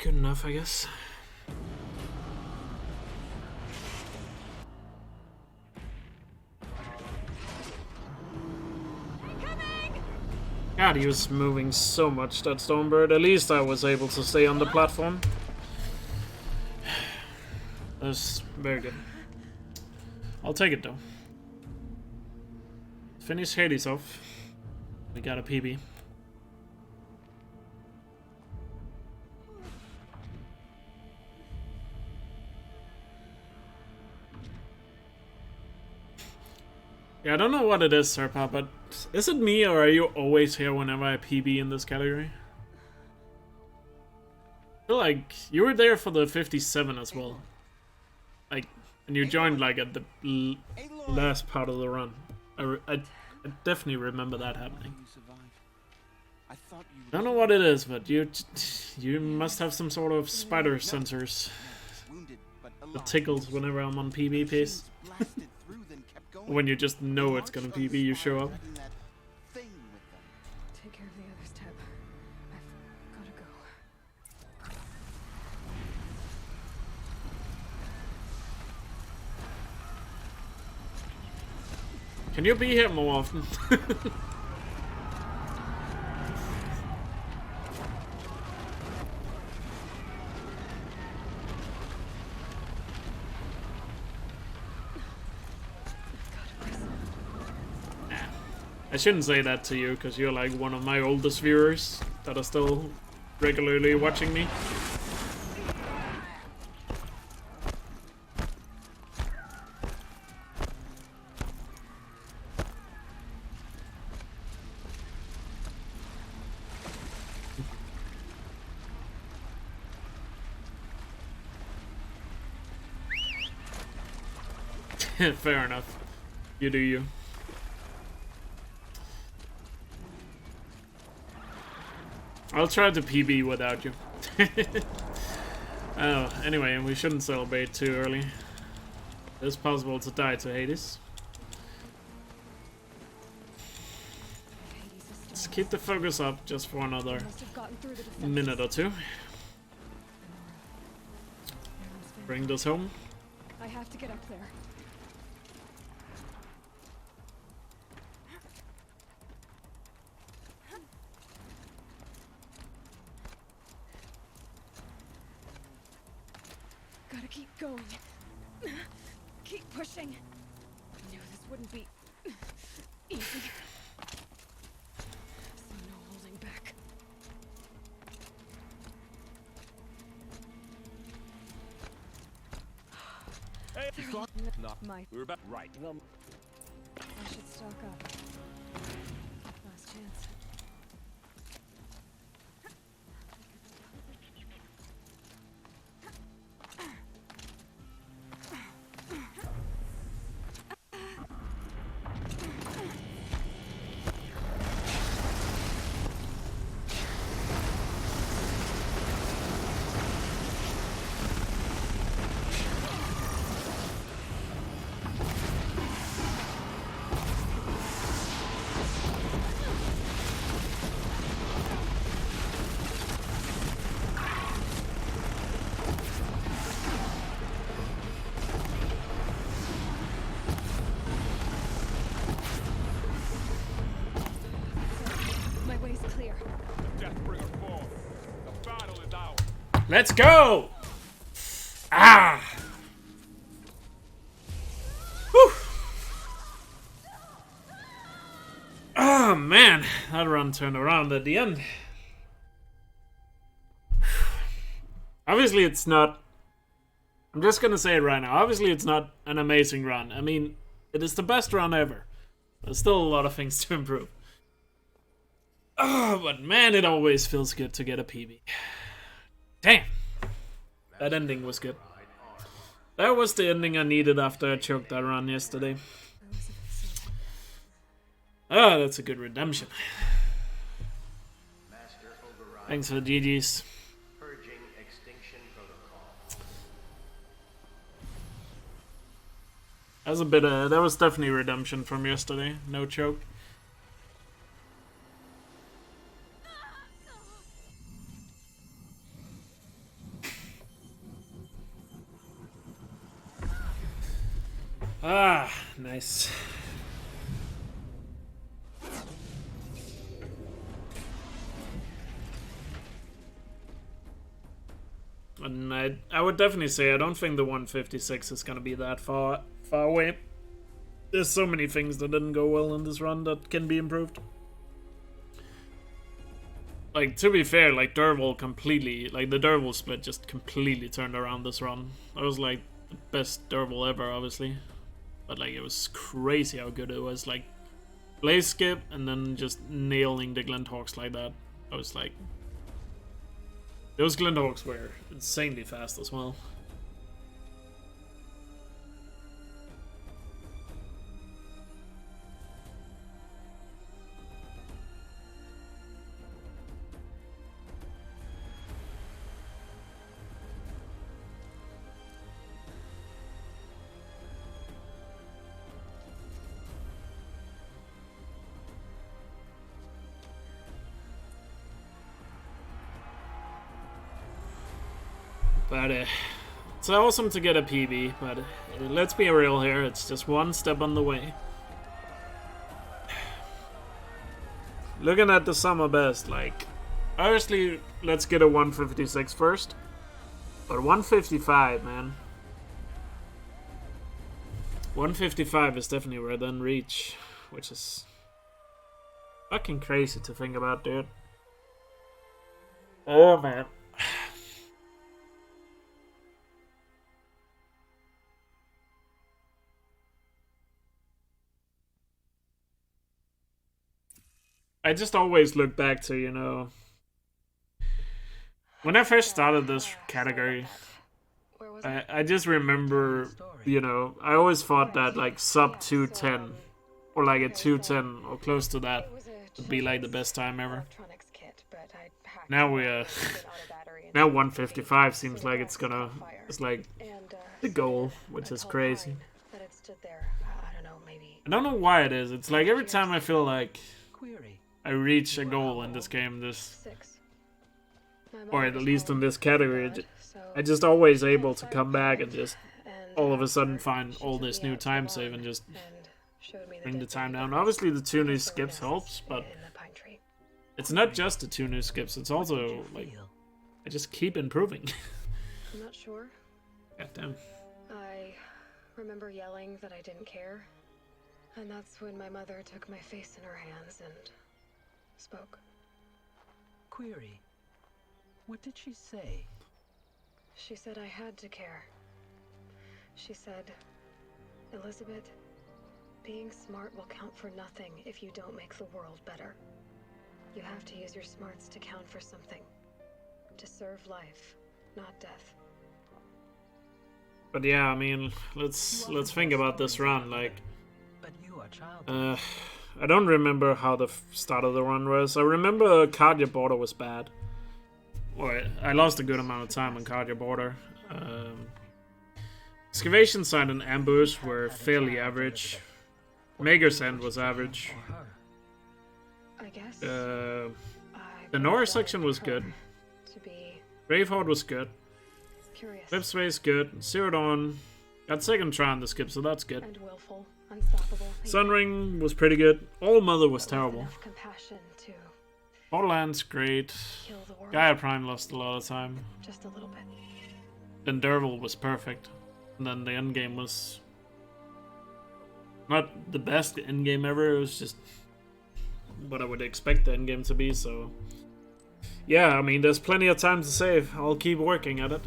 Good enough, I guess. God, he was moving so much, that Stormbird. At least I was able to stay on the platform. That's very good. I'll take it, though. Finish Hades off. We got a PB. Yeah, I don't know what it is, Serpa, but is it me or are you always here whenever I PB in this category? I feel like you were there for the 57 as well. Like, and you joined like at the last part of the run. I definitely remember that happening. I don't know what it is, but you must have some sort of spider sensors. It tickles whenever I'm on PB pace. When you just know it's gonna PB, you show up. Take care of the others, Teb. I've gotta go. Can you be here more often? I shouldn't say that to you, because you're like one of my oldest viewers that are still regularly watching me. Fair enough. You do you. I'll try to PB without you. Oh, anyway, we shouldn't celebrate too early. It's possible to die to Hades. Let's keep the focus up just for another minute or two. Bring this home. I have to get up there. Gotta keep going. Keep pushing. I knew this wouldn't be easy. So no holding back. Hey, Not my. we're back. Right. I should stock up. Last chance. My way's clear. Deathbringer falls. The battle is ours. Let's go! Ah! Whew. Oh man, that run turned around at the end. Obviously it's not... I'm just gonna say it right now. Obviously it's not an amazing run. I mean, it is the best run ever. There's still a lot of things to improve. Oh, but man, it always feels good to get a PB. Damn. That ending was good. That was the ending I needed after I choked that run yesterday. Ah, that's a good redemption. Thanks for the GGs. That was a bit of... That was definitely redemption from yesterday. No choke. Ah, nice. And I would definitely say I don't think the 156 is gonna be that far away. There's so many things that didn't go well in this run that can be improved. Like, to be fair, like Derval completely, like the Derval split just completely turned around this run. That was like the best Derval ever, obviously. But like, it was crazy how good it was. Like, blaze skip and then just nailing the Glinthawks like that. I was like... Those Glinthawks were insanely fast as well. But it's awesome to get a PB, but let's be real here, it's just one step on the way. Looking at the summer best, like, obviously, let's get a 156 first. But 155, man. 155 is definitely within reach, which is fucking crazy to think about, dude. Oh, man. I just always look back to, you know, when I first started this category, I just remember, you know, I always thought that like sub 210 or like a 210 or close to that would be like the best time ever. Now now 155 seems like it's like the goal, which is crazy. I don't know why it is. It's like every time I feel like I reach a goal in this game, or at least in this category, I just always able to come back and just all of a sudden find all this new time save and just bring the time down. Obviously the 2 new skips helps, but it's not just the 2 new skips, it's also like I just keep improving. I'm not sure. God damn. I I remember yelling that I didn't care. And that's when my mother took my face in her hands and spoke. Query. What did she say? She said I had to care. She said, Elizabeth, being smart will count for nothing if you don't make the world better. You have to use your smarts to count for something. To serve life, not death. But yeah, I mean, let's think about this run. Like, But you are child. I don't remember how the start of the run was. I remember Cardia Border was bad. Well, I lost a good amount of time on Cardia Border. Excavation Site and Ambush were fairly average. Maker's End was average. I guess. The North section was good. Braveheart was good. Flipspace good. Zero Dawn got second try on the skip, so that's good. And willful, unstoppable. Sunring was pretty good. All Mother was terrible. Enough compassion to Borderlands great. kill the world. Gaia Prime lost a lot of time. Just a little bit. Then Derval was perfect. And then the endgame was not the best endgame ever. It was just what I would expect the endgame to be. So yeah, I mean, there's plenty of time to save. I'll keep working at it.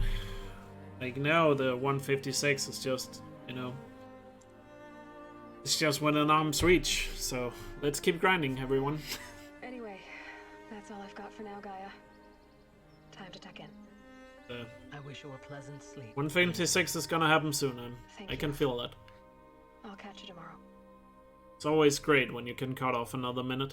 Like now, the 156 is just, you know, it's just within arm's reach. So let's keep grinding, everyone. Anyway, that's all I've got for now, Gaia. Time to tuck in. I wish you a pleasant sleep. 156 is gonna happen soon, and I can feel that. I'll catch you tomorrow. It's always great when you can cut off another minute.